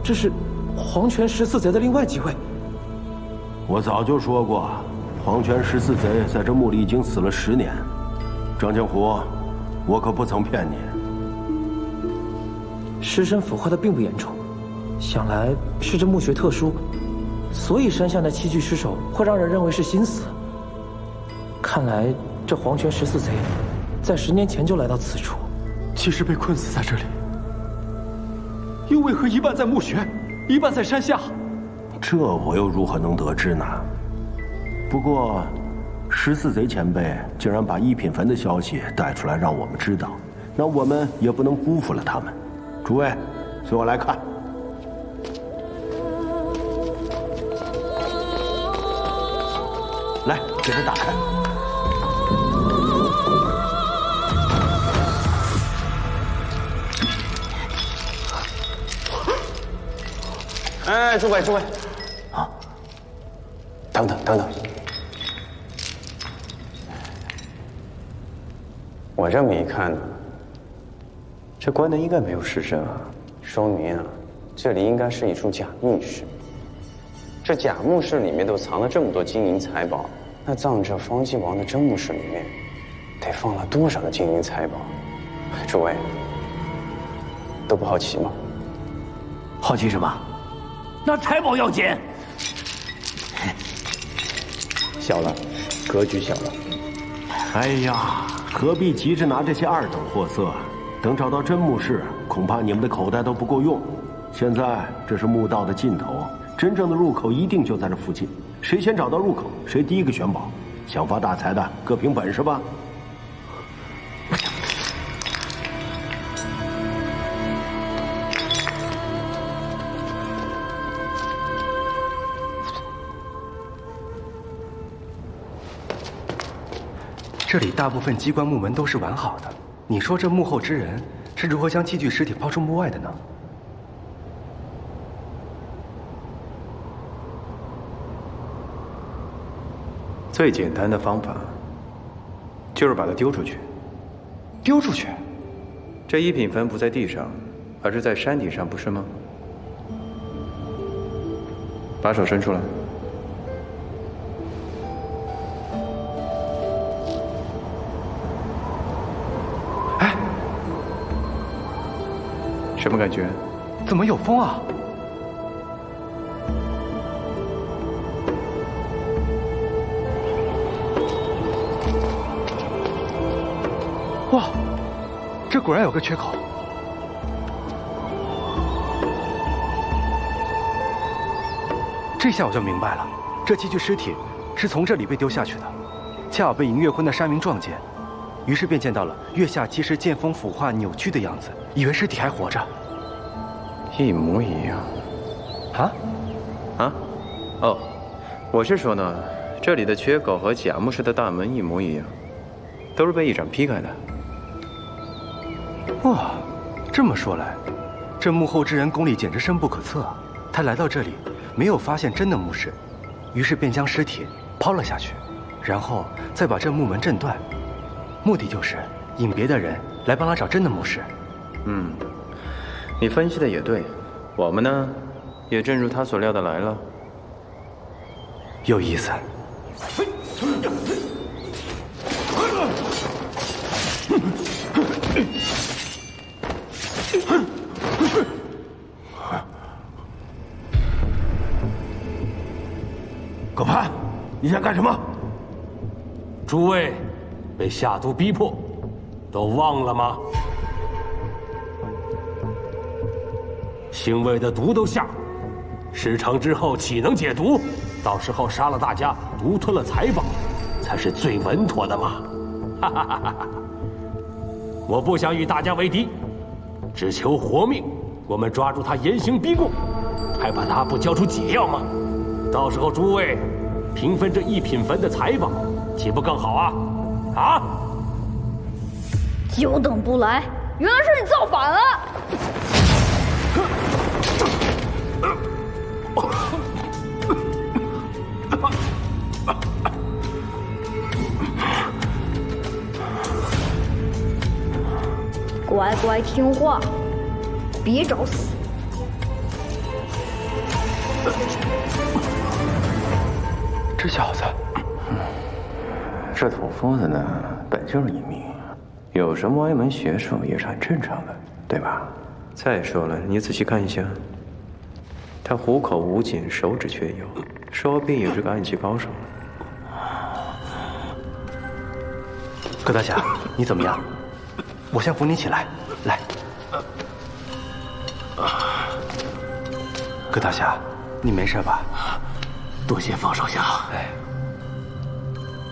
这是黄泉14贼的另外几位。我早就说过，黄泉14贼在这墓里已经死了10年。张江湖，我可不曾骗你。尸身腐化的并不严重，想来是这墓穴特殊，所以山下那7具尸首会让人认为是心死。看来这黄泉14贼在10年前就来到此处。即使被困死在这里，又为何一半在墓穴，一半在山下？这我又如何能得知呢？不过14贼前辈竟然把一品坟的消息带出来让我们知道，那我们也不能辜负了他们。诸位，随我来看。来，给它打开。哎，诸位，啊，等等，我这么一看呢，这棺材应该没有尸身啊，说明啊，这里应该是一处假密室。这假墓室里面都藏了这么多金银财宝，那葬这方济王的真墓室里面，得放了多少的金银财宝？诸位，都不好奇吗？好奇什么？那财宝要紧。小了，格局小了。哎呀，何必急着拿这些二等货色？等找到真墓室，恐怕你们的口袋都不够用。现在这是墓道的尽头，真正的入口一定就在这附近。谁先找到入口，谁第一个选宝。想发大财的，各凭本事吧。这里大部分机关木门都是完好的，你说这幕后之人是如何将器具尸体抛出幕外的呢？最简单的方法，就是把它丢出去。丢出去？这一品坟不在地上，而是在山顶上，不是吗？把手伸出来。哎，什么感觉？怎么有风啊？哇，这果然有个缺口。这下我就明白了，这器具尸体是从这里被丢下去的，恰好被迎月昏的山民撞见，于是便见到了月下其实见风腐化扭曲的样子，以为尸体还活着。一模一样。哦，我是说呢，这里的缺口和假墓室的大门一模一样，都是被一掌劈开的。哇，这么说来，这幕后之人功力简直深不可测啊！他来到这里，没有发现真的墓室，于是便将尸体抛了下去，然后再把这木门震断，目的就是引别的人来帮他找真的墓室。你分析的也对，我们呢，也正如他所料的来了。有意思。葛潘，你想干什么？诸位被下毒逼迫，都忘了吗？星卫的毒都下，事成之后岂能解毒？到时候杀了大家，独吞了财宝，才是最稳妥的嘛！哈哈哈哈！我不想与大家为敌，只求活命。我们抓住他严刑逼供，还怕他不交出解药吗？到时候诸位平分这一品坟的财宝，岂不更好啊？啊！久等不来，原来是你造反了！乖乖听话，别找死！这小子，这土夫子呢，本就是一命，有什么歪门邪术也是很正常的，对吧？再说了，你仔细看一下，他虎口无颈，手指却有，说不定也是个暗器高手。葛大侠，你怎么样？我先扶你起来，来。葛大侠，你没事吧？多谢方少侠。哎，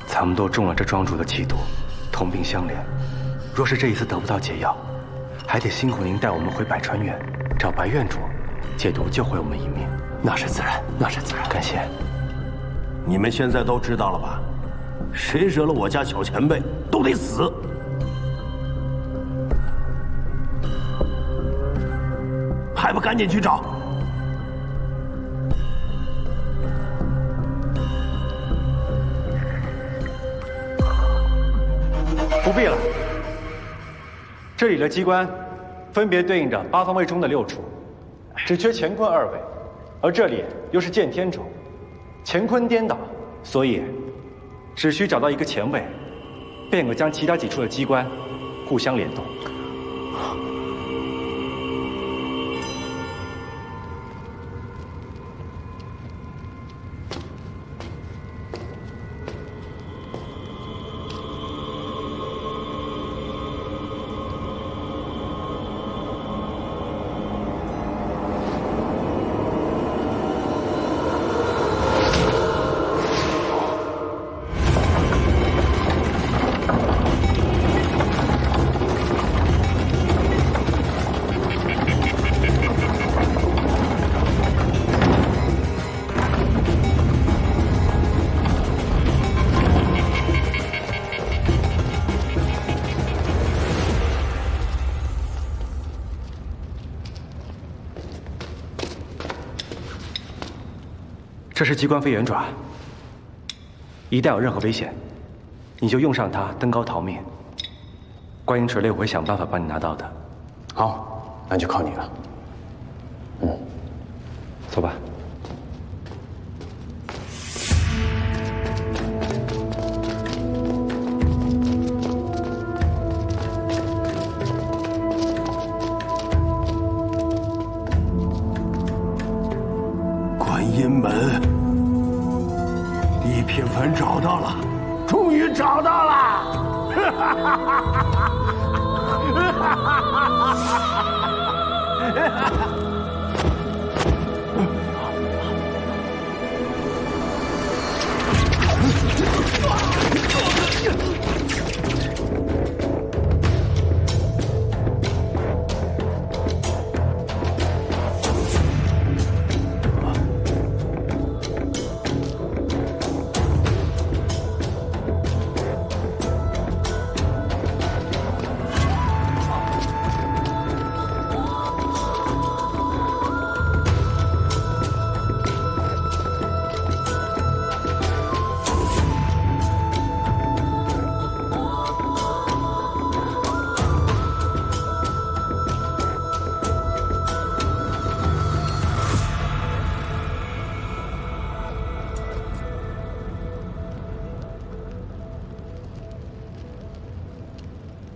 咱们都中了这庄主的气毒，同病相怜。若是这一次得不到解药，还得辛苦您带我们回百川院，找白院主解毒，救回我们一命。那是自然，那是自然。感谢。你们现在都知道了吧？谁惹了我家小前辈，都得死。还不赶紧去找！不必了。这里的机关分别对应着8方位中的6处，只缺乾坤2位，而这里又是见天种，乾坤颠倒，所以只需找到一个前位，便可将其他几处的机关互相联动。这是机关飞圆爪，一旦有任何危险，你就用上它登高逃命。观音锤类我会想办法帮你拿到的。好，那就靠你了。走吧。观音门，一品坟找到了，终于找到了！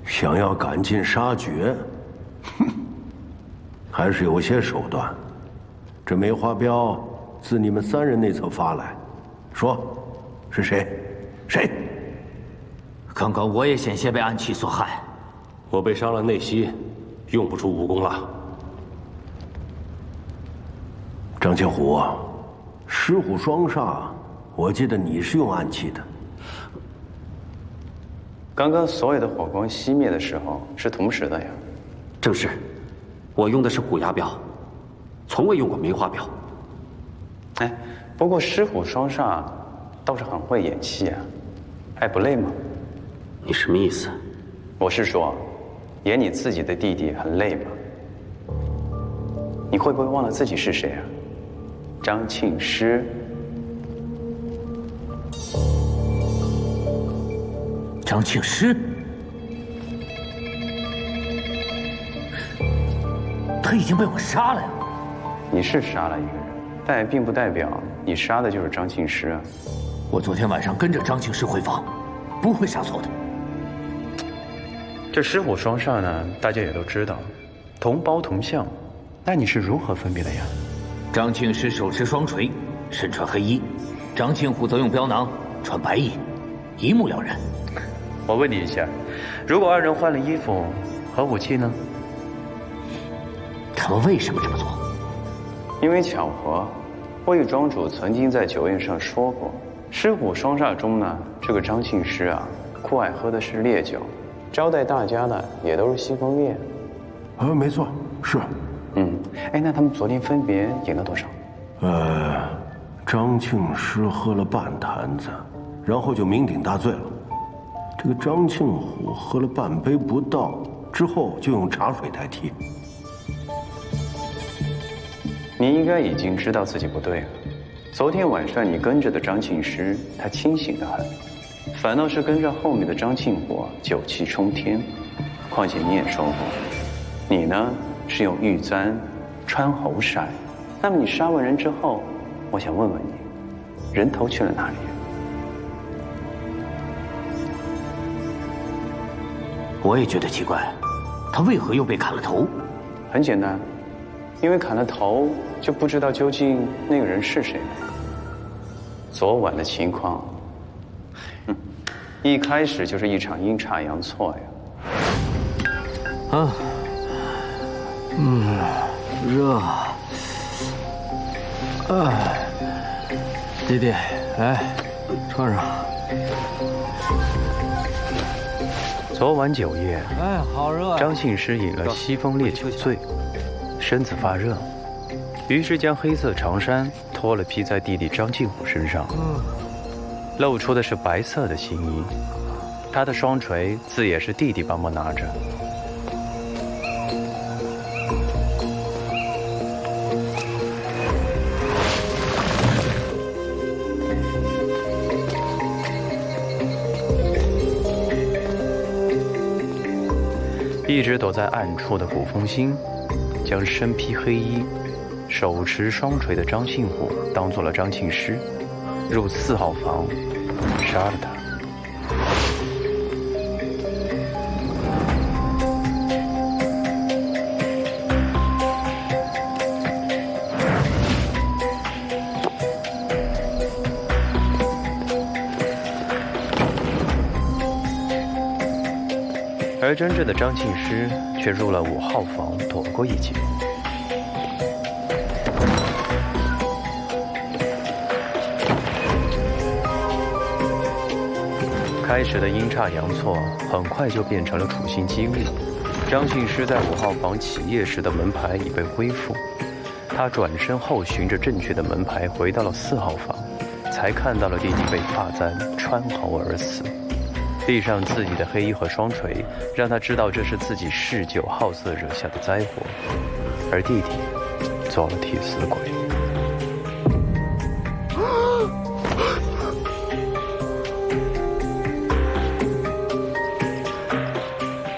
想要赶尽杀绝，哼，还是有些手段。这梅花镖自你们3人那侧发来，说，是谁？谁？刚刚我也险些被暗器所害，我被伤了内息，用不出武功了。张庆虎，狮虎双煞，我记得你是用暗器的。刚刚所有的火光熄灭的时候是同时的呀。正是，我用的是虎牙镖，从未用过梅花镖。哎，不过狮虎双煞倒是很会演戏啊，还不累吗？你什么意思？我是说，演你自己的弟弟很累吗？你会不会忘了自己是谁啊？张庆师。张庆师，他已经被我杀了呀！你是杀了一个人，但也并不代表你杀的就是张庆师啊。我昨天晚上跟着张庆师回房，不会杀错的。这狮虎双煞呢，大家也都知道，同胞同相，那你是如何分别的呀？张庆师手持双锤，身穿黑衣；张庆虎则用镖囊，穿白衣，一目了然。我问你一下，如果2人换了衣服和武器呢？他们为什么这么做？因为巧合。魏庄主曾经在酒宴上说过，狮虎双煞中呢，这个张庆师啊，酷爱喝的是烈酒，招待大家呢也都是西风烈。没错，是。哎，那他们昨天分别饮了多少？张庆师喝了半坛子，然后就酩酊大醉了。这个张庆虎喝了半杯不到，之后就用茶水代替。你应该已经知道自己不对了。昨天晚上你跟着的张庆师，他清醒得很，反倒是跟着后面的张庆虎酒气冲天。况且你也说过，你呢是用玉簪穿喉筛。那么你杀完人之后，我想问问你，人头去了哪里？我也觉得奇怪，他为何又被砍了头？很简单，因为砍了头就不知道究竟那个人是谁了。昨晚的情况，一开始就是一场阴差阳错呀。热。弟弟，来，穿上。昨晚酒夜，好热啊！张庆师饮了西风烈酒醉，身子发热，于是将黑色长衫脱了披在弟弟张庆虎身上，露出的是白色的新衣。他的双锤自也是弟弟帮忙拿着。一直躲在暗处的古风星，将身披黑衣、手持双锤的张信虎当做了张庆师，入4号房杀了他。而真正的张庆师却入了5号房，躲过一劫。开始的阴差阳错，很快就变成了处心积虑。张庆师在5号房起夜时的门牌已被恢复，他转身后循着正确的门牌回到了4号房，才看到了弟弟被发簪穿喉而死。地上自己的黑衣和双锤，让他知道这是自己嗜酒好色惹下的灾祸，而弟弟做了替死鬼。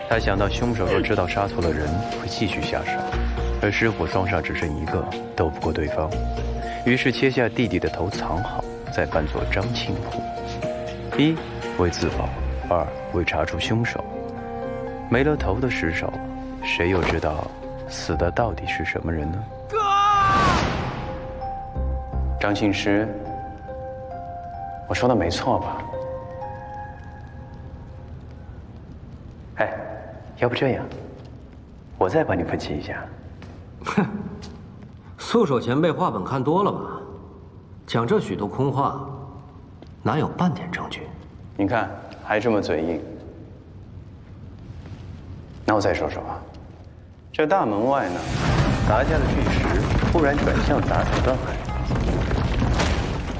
他想到凶手若知道杀错了人，会继续下手，而尸火双杀只剩1个，斗不过对方，于是切下弟弟的头藏好，再扮作张庆虎，一为自保。2为查出凶手，没了头的尸首，谁又知道死的到底是什么人呢？张庆师，我说的没错吧？哎，要不这样，我再帮你分析一下。哼，素手前辈话本看多了吧？讲这许多空话，哪有半点证据？你看。还这么嘴硬，那我再说说啊，这大门外呢，达家的巨石忽然转向打土断海，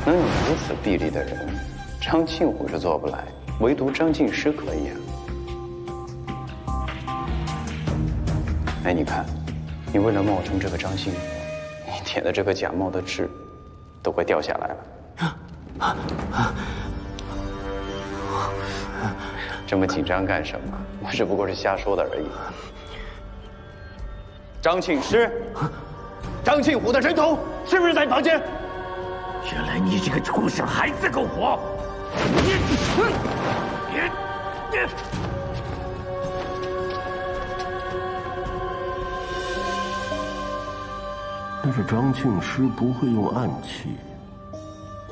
能有如此臂力的人，张庆虎是做不来，唯独张庆师可以啊。哎，你看，你为了冒充这个张庆虎，你点的这个假冒的痣，都快掉下来了。这么紧张干什么？我只不过是瞎说的而已。张庆师，张庆虎的人头是不是在房间？原来你这个畜生还自苟活！那这张庆师不会用暗器，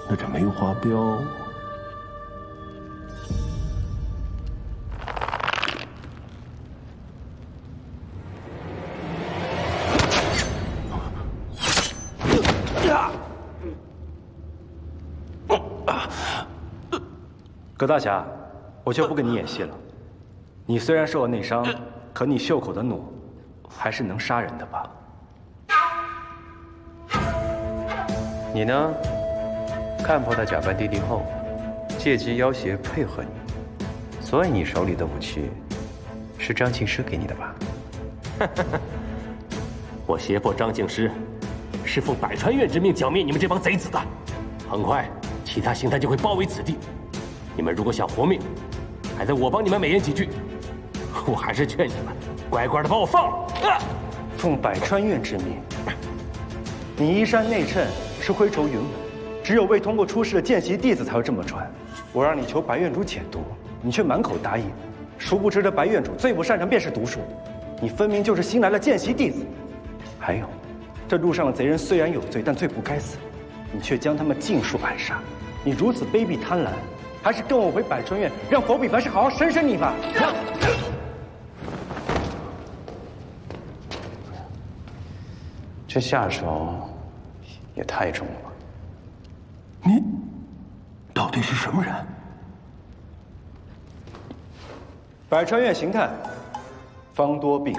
那这梅花镖。葛大侠，我就不跟你演戏了。你虽然受了内伤，可你袖口的弩还是能杀人的吧？你呢？看破他假扮弟弟后，借机要挟配合你，所以你手里的武器是张庆师给你的吧？我胁迫张庆师，是奉百川院之命剿灭你们这帮贼子的。很快，其他刑探就会包围此地。你们如果想活命，还得我帮你们美言几句。我还是劝你们乖乖的把我放了。奉百川院之命，你衣衫内衬是徽绸云纹，只有未通过出世的见习弟子才会这么穿。我让你求白院主解毒，你却满口答应。殊不知这白院主最不擅长便是毒术，你分明就是新来的见习弟子。还有，这路上的贼人虽然有罪，但罪不该死，你却将他们尽数暗杀。你如此卑鄙贪婪，还是跟我回百川院，让佛比凡师好好审审你吧。这下手也太重了吧！你到底是什么人？百川院刑探方多病。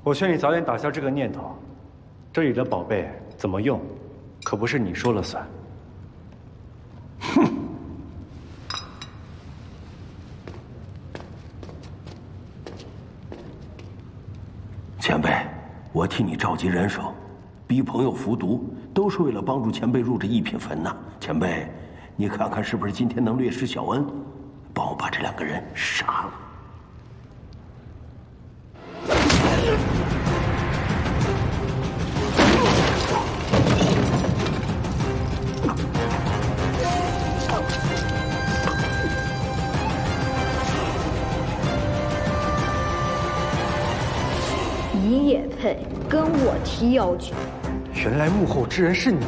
我劝你早点打消这个念头。这里的宝贝怎么用，可不是你说了算。哼！前辈，我替你召集人手，逼朋友服毒，都是为了帮助前辈入这一品坟呐。前辈，你看看是不是今天能略施小恩，帮我把这2个人杀了？你也配跟我提要求？原来幕后之人是你。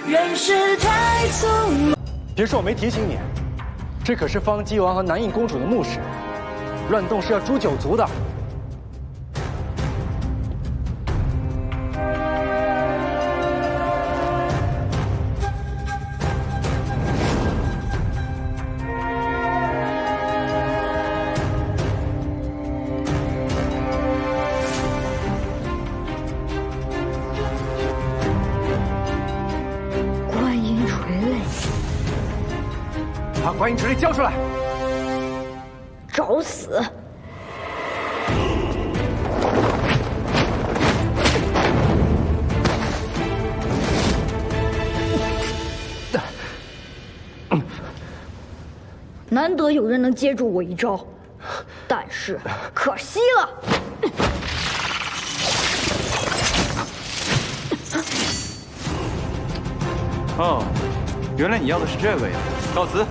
人世太匆。别说我没提醒你，这可是方姬王和南印公主的墓室，乱动是要诛9族的。把观音锤交出来！找死！难得有人能接住我一招，但是可惜了。哦，原来你要的是这个呀！告辞。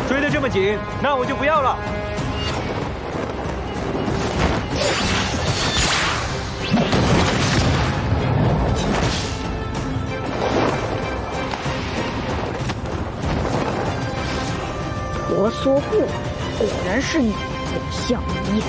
追得这么紧，那我就不要了。我所过，果然是你，李相夷。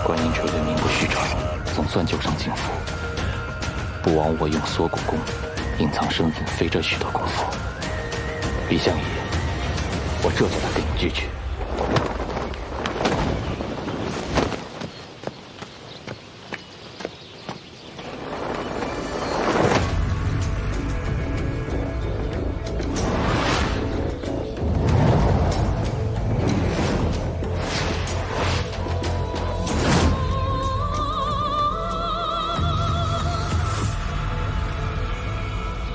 观音锤对名不虚传，总算救上京府。不枉我用锁骨功隐藏身份，费这许多功夫。李相夷，我这就来给你锯去。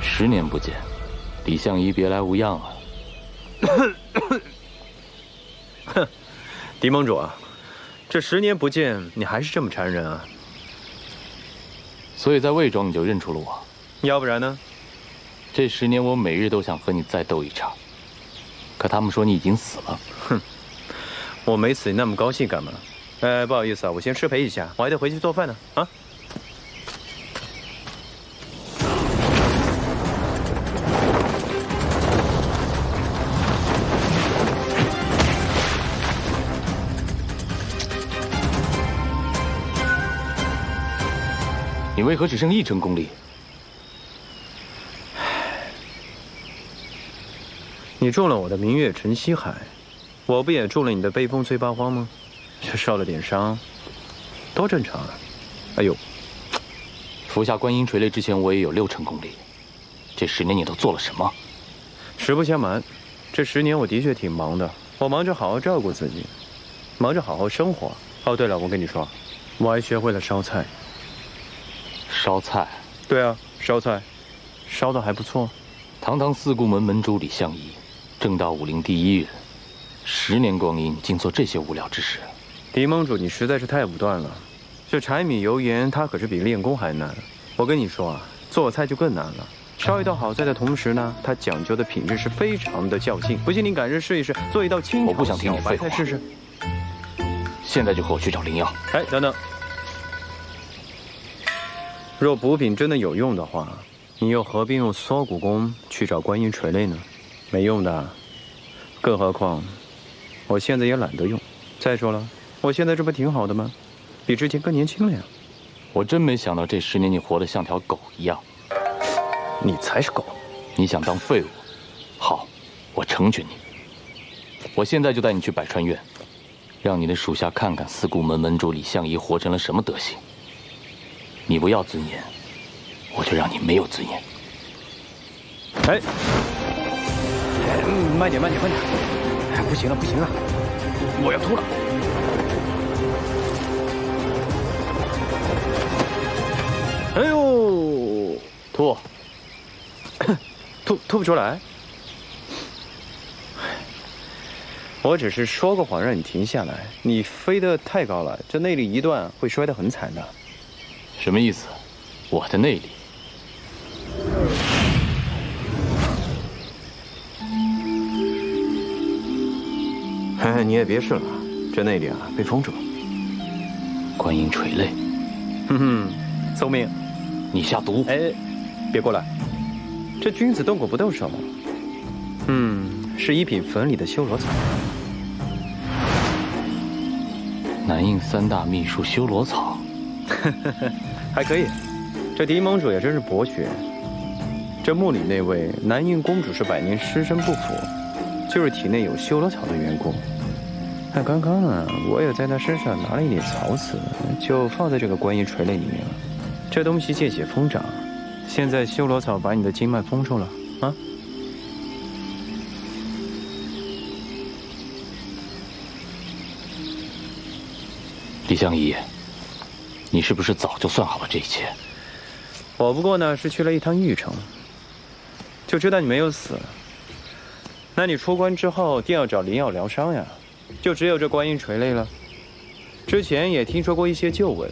10年不见，李相夷别来无恙啊！哼，狄盟主啊，这10年不见，你还是这么缠人啊！所以在魏庄你就认出了我，要不然呢？这10年我每日都想和你再斗一场，可他们说你已经死了。哼，我没死，你那么高兴干嘛？不好意思啊，我先失陪一下，我还得回去做饭呢。啊。你为何只剩1成功力？你中了我的明月沉西海，我不也中了你的悲风催八荒吗？这受了点伤，多正常啊！哎呦，服下观音垂泪之前，我也有6成功力。这10年你都做了什么？实不相瞒，这10年我的确挺忙的。我忙着好好照顾自己，忙着好好生活。哦，对了，我跟你说，我还学会了烧菜。烧菜？对啊，烧菜，烧的还不错。堂堂四顾门门主李相夷，正道武林第1人，10年光阴竟做这些无聊之事。狄盟主，你实在是太武断了。这柴米油盐，它可是比练功还难。我跟你说啊，做菜就更难了。烧一道好菜的同时呢，它讲究的品质是非常的较劲。不信你赶着试一试，做一道清炒小白菜试试。现在就和我去找灵药。哎，等等。若补品真的有用的话，你又何必用缩骨功去找观音垂泪呢？没用的。更何况，我现在也懒得用。再说了，我现在这不挺好的吗？比之前更年轻了呀。我真没想到这10年你活得像条狗一样。你才是狗！你想当废物？好，我成全你。我现在就带你去百川院，让你的属下看看四顾门门主李相夷活成了什么德行。你不要尊严，我就让你没有尊严。哎，慢点，慢点，慢点！哎，不行了，不行了，我要吐了。哎呦，吐！吐不出来。我只是说个谎让你停下来，你飞得太高了，这内力一断会摔得很惨的。什么意思？我的内力？哎，你也别试了，这内力啊被封住了。观音垂泪。哼哼，聪明。你下毒？哎，别过来。这君子动口不动手。是一品坟里的修罗草。南印3大秘术修罗草，还可以。这狄盟主也真是博学。这墓里那位南印公主是百年尸身不腐，就是体内有修罗草的缘故。那刚刚啊，我也在他身上拿了一点草籽，就放在这个观音垂泪里面了。这东西见血疯长，现在修罗草把你的经脉封住了啊！李相夷，你是不是早就算好了这一切？我不过呢是去了一趟玉城，就知道你没有死。那你出关之后定要找灵药疗伤呀，就只有这观音垂泪了。之前也听说过一些旧闻，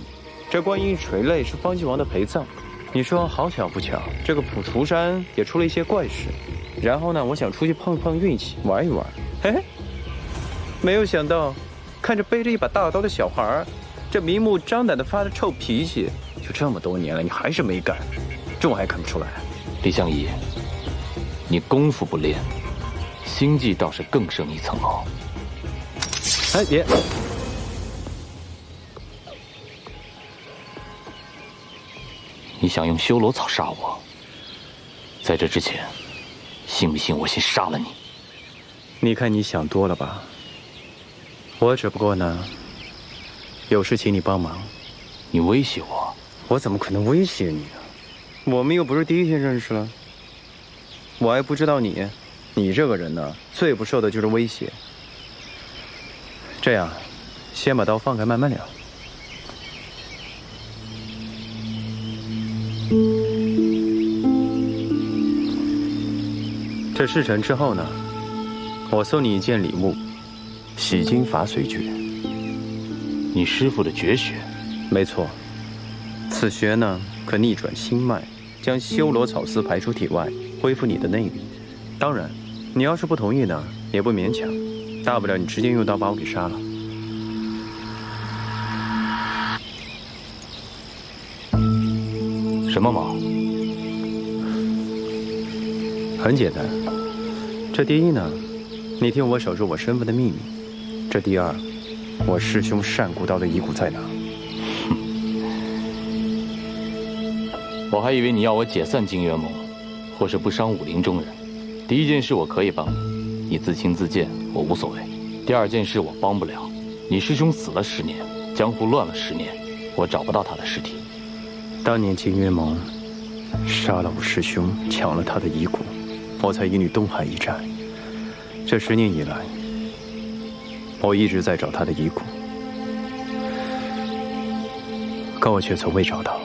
这观音垂泪是方继王的陪葬。你说好巧不巧，这个普除山也出了一些怪事。然后呢，我想出去碰碰运气，玩一玩。嘿嘿，没有想到，看着背着一把大刀的小孩，这明目张胆的发着臭脾气，就这么多年了，你还是没改，这我还看不出来。李相夷，你功夫不练，心计倒是更胜一层楼。哎，别！你想用修罗草杀我？在这之前，信不信我先杀了你？你看你想多了吧？我只不过呢，有事请你帮忙。你威胁我？我怎么可能威胁你呢？我们又不是第一天认识了。我还不知道你，你这个人呢，最不受的就是威胁。这样，先把刀放开，慢慢聊。这事成之后呢，我送你一件礼物，洗精法髓诀。你师父的绝学？没错，此穴呢可逆转心脉，将修罗草丝排出体外，恢复你的内力。当然，你要是不同意呢，也不勉强，大不了你直接用刀把我给杀了。什么忙？很简单，这第一呢，你替我守住我身份的秘密；这第二，我师兄单古道的遗骨在哪？我还以为你要我解散金元盟，或是不伤武林中人。第一件事我可以帮你，你自轻自贱，我无所谓。第二件事我帮不了，你师兄死了10年，江湖乱了10年，我找不到他的尸体。当年金约盟杀了我师兄，抢了他的遗骨，我才引你东海一战。这10年以来，我一直在找他的遗骨，可我却从未找到。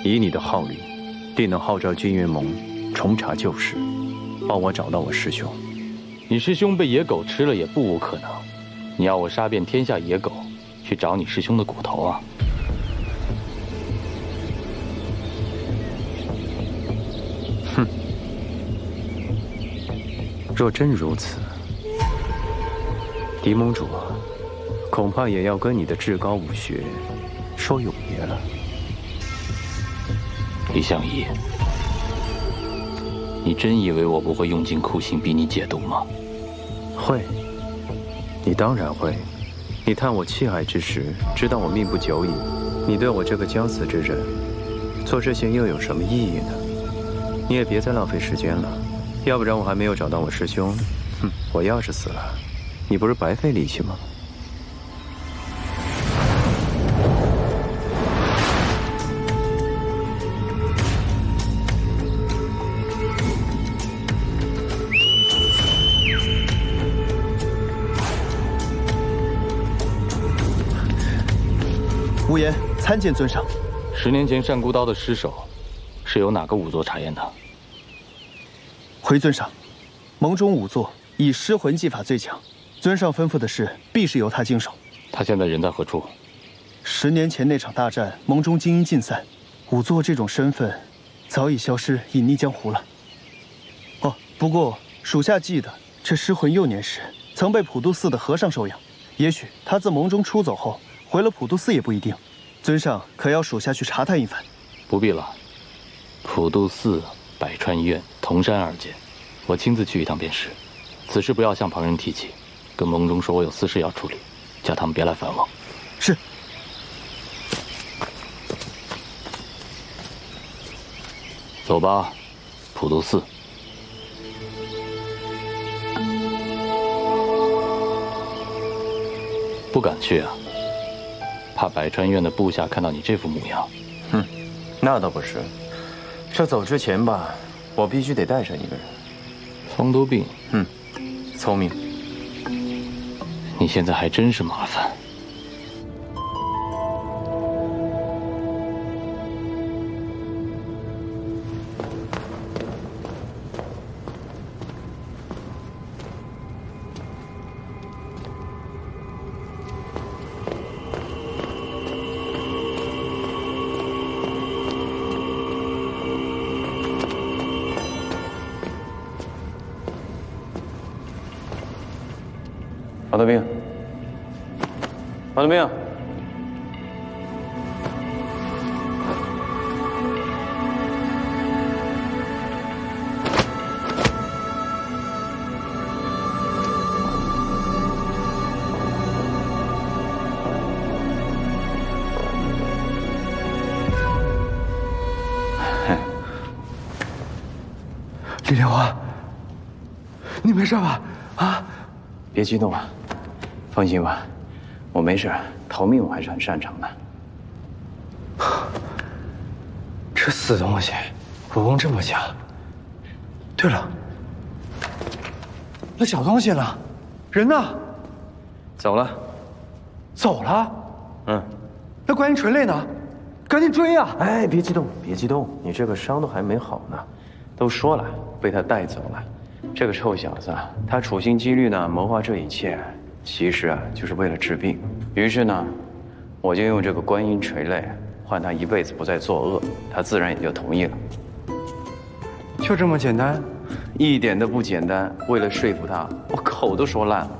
以你的号令，定能号召金约盟重查旧事，帮我找到我师兄。你师兄被野狗吃了也不无可能，你要我杀遍天下野狗，去找你师兄的骨头啊？哼！若真如此，狄盟主啊，恐怕也要跟你的至高武学说永别了。李相夷，你真以为我不会用尽酷刑逼你解毒吗？会，你当然会。你探我弃海之时，知道我命不久矣。你对我这个将死之人，做这些又有什么意义呢？你也别再浪费时间了，要不然我还没有找到我师兄，哼，我要是死了，你不是白费力气吗？无言参见尊上。10年前单孤刀的尸首，是由哪个仵作查验的？回尊上，盟中仵作以尸魂技法最强，尊上吩咐的事必是由他经手。他现在人在何处？10年前那场大战，盟中精英尽散，仵作这种身份早已消失，隐匿江湖了。哦，不过属下记得这尸魂幼年时曾被普渡寺的和尚收养，也许他自盟中出走后回了普渡寺也不一定。尊上可要属下去查探一番？不必了，普渡寺、百川院、铜山2间，我亲自去一趟便是。此事不要向旁人提起，跟盟中说我有私事要处理，叫他们别来烦我。是。走吧，普渡寺。不敢去啊，怕百川院的部下看到你这副模样。哼，那倒不是。这走之前吧，我必须得带上一个人。方多病，聪明。你现在还真是麻烦。方多病，方多病，李莲花，你没事吧？啊！别激动啊，放心吧，我没事，逃命我还是很擅长的。这死东西，武功这么强。对了，那小东西呢？人呢？走了。走了？那观音垂泪呢？赶紧追啊！哎，别激动，别激动，你这个伤都还没好呢。都说了，被他带走了。这个臭小子，他处心积虑呢谋划这一切，其实啊就是为了治病。于是呢，我就用这个观音垂泪换他一辈子不再作恶，他自然也就同意了。就这么简单？一点都不简单。为了说服他，我口都说烂了。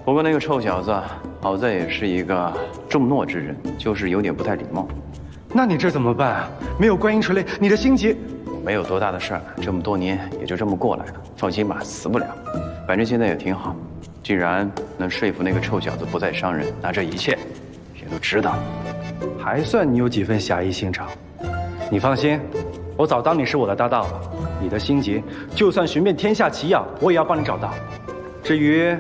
不过那个臭小子好在也是一个重诺之人，就是有点不太礼貌。那你这怎么办啊？没有观音垂泪，你的心结……没有多大的事儿，这么多年也就这么过来了。放心吧，死不了。反正现在也挺好，既然能说服那个臭小子不再伤人，那这一切也都值得。还算你有几分侠义心肠。你放心，我早当你是我的搭档了。你的心结，就算寻遍天下奇痒，我也要帮你找到。至于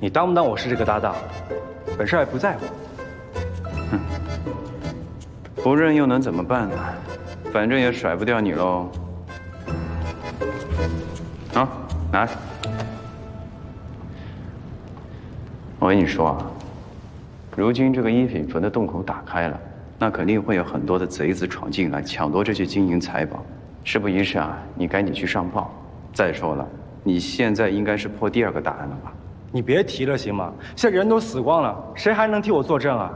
你当不当我是这个搭档，本事还不在乎。哼，不认又能怎么办呢？反正也甩不掉你喽。啊，拿着。我跟你说啊，如今这个一品坟的洞口打开了，那肯定会有很多的贼子闯进来抢夺这些金银财宝。事不宜迟啊，你赶紧去上报。再说了，你现在应该是破第2个大案了吧？你别提了行吗？现在人都死光了，谁还能替我作证啊？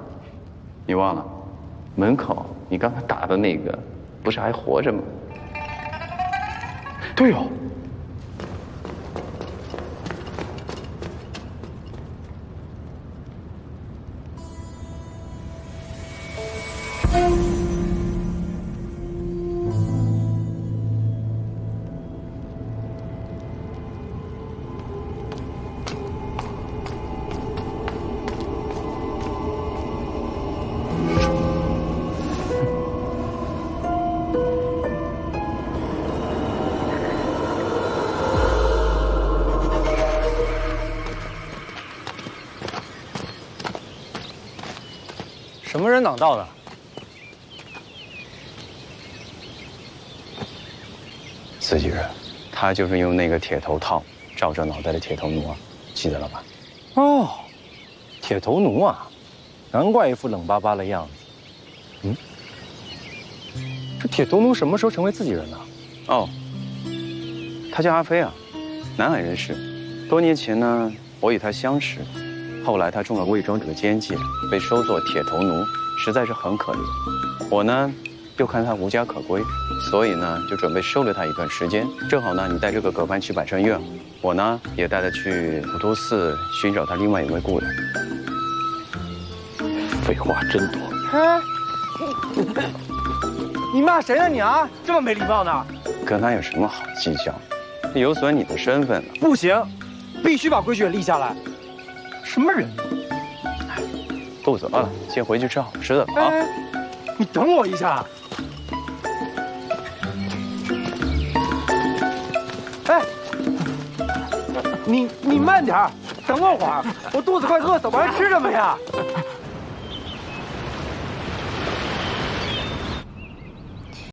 你忘了，门口你刚才打的那个，不是还活着吗？对哦。什么人挡道的？自己人，他就是用那个铁头套罩着脑袋的铁头奴啊，记得了吧？哦，铁头奴啊，难怪一副冷巴巴的样子。这铁头奴什么时候成为自己人的？哦，他叫阿飞啊，南海人士。多年前呢，我与他相识，后来他中了魏庄主的奸计，被收作铁头奴，实在是很可怜。我呢，又看他无家可归，所以呢，就准备收留他一段时间。正好呢，你带这个葛班去百川院，我呢也带他去普陀寺寻找他另外一位故人。废话真多。哎，你骂谁呢你啊？这么没礼貌呢？跟他有什么好计较？有损你的身份了。不行，必须把规矩立下来。什么人？肚子饿了，先回去吃好吃的啊！你等我一下。哎，你慢点，等我会儿，我肚子快饿死，我还吃什么呀？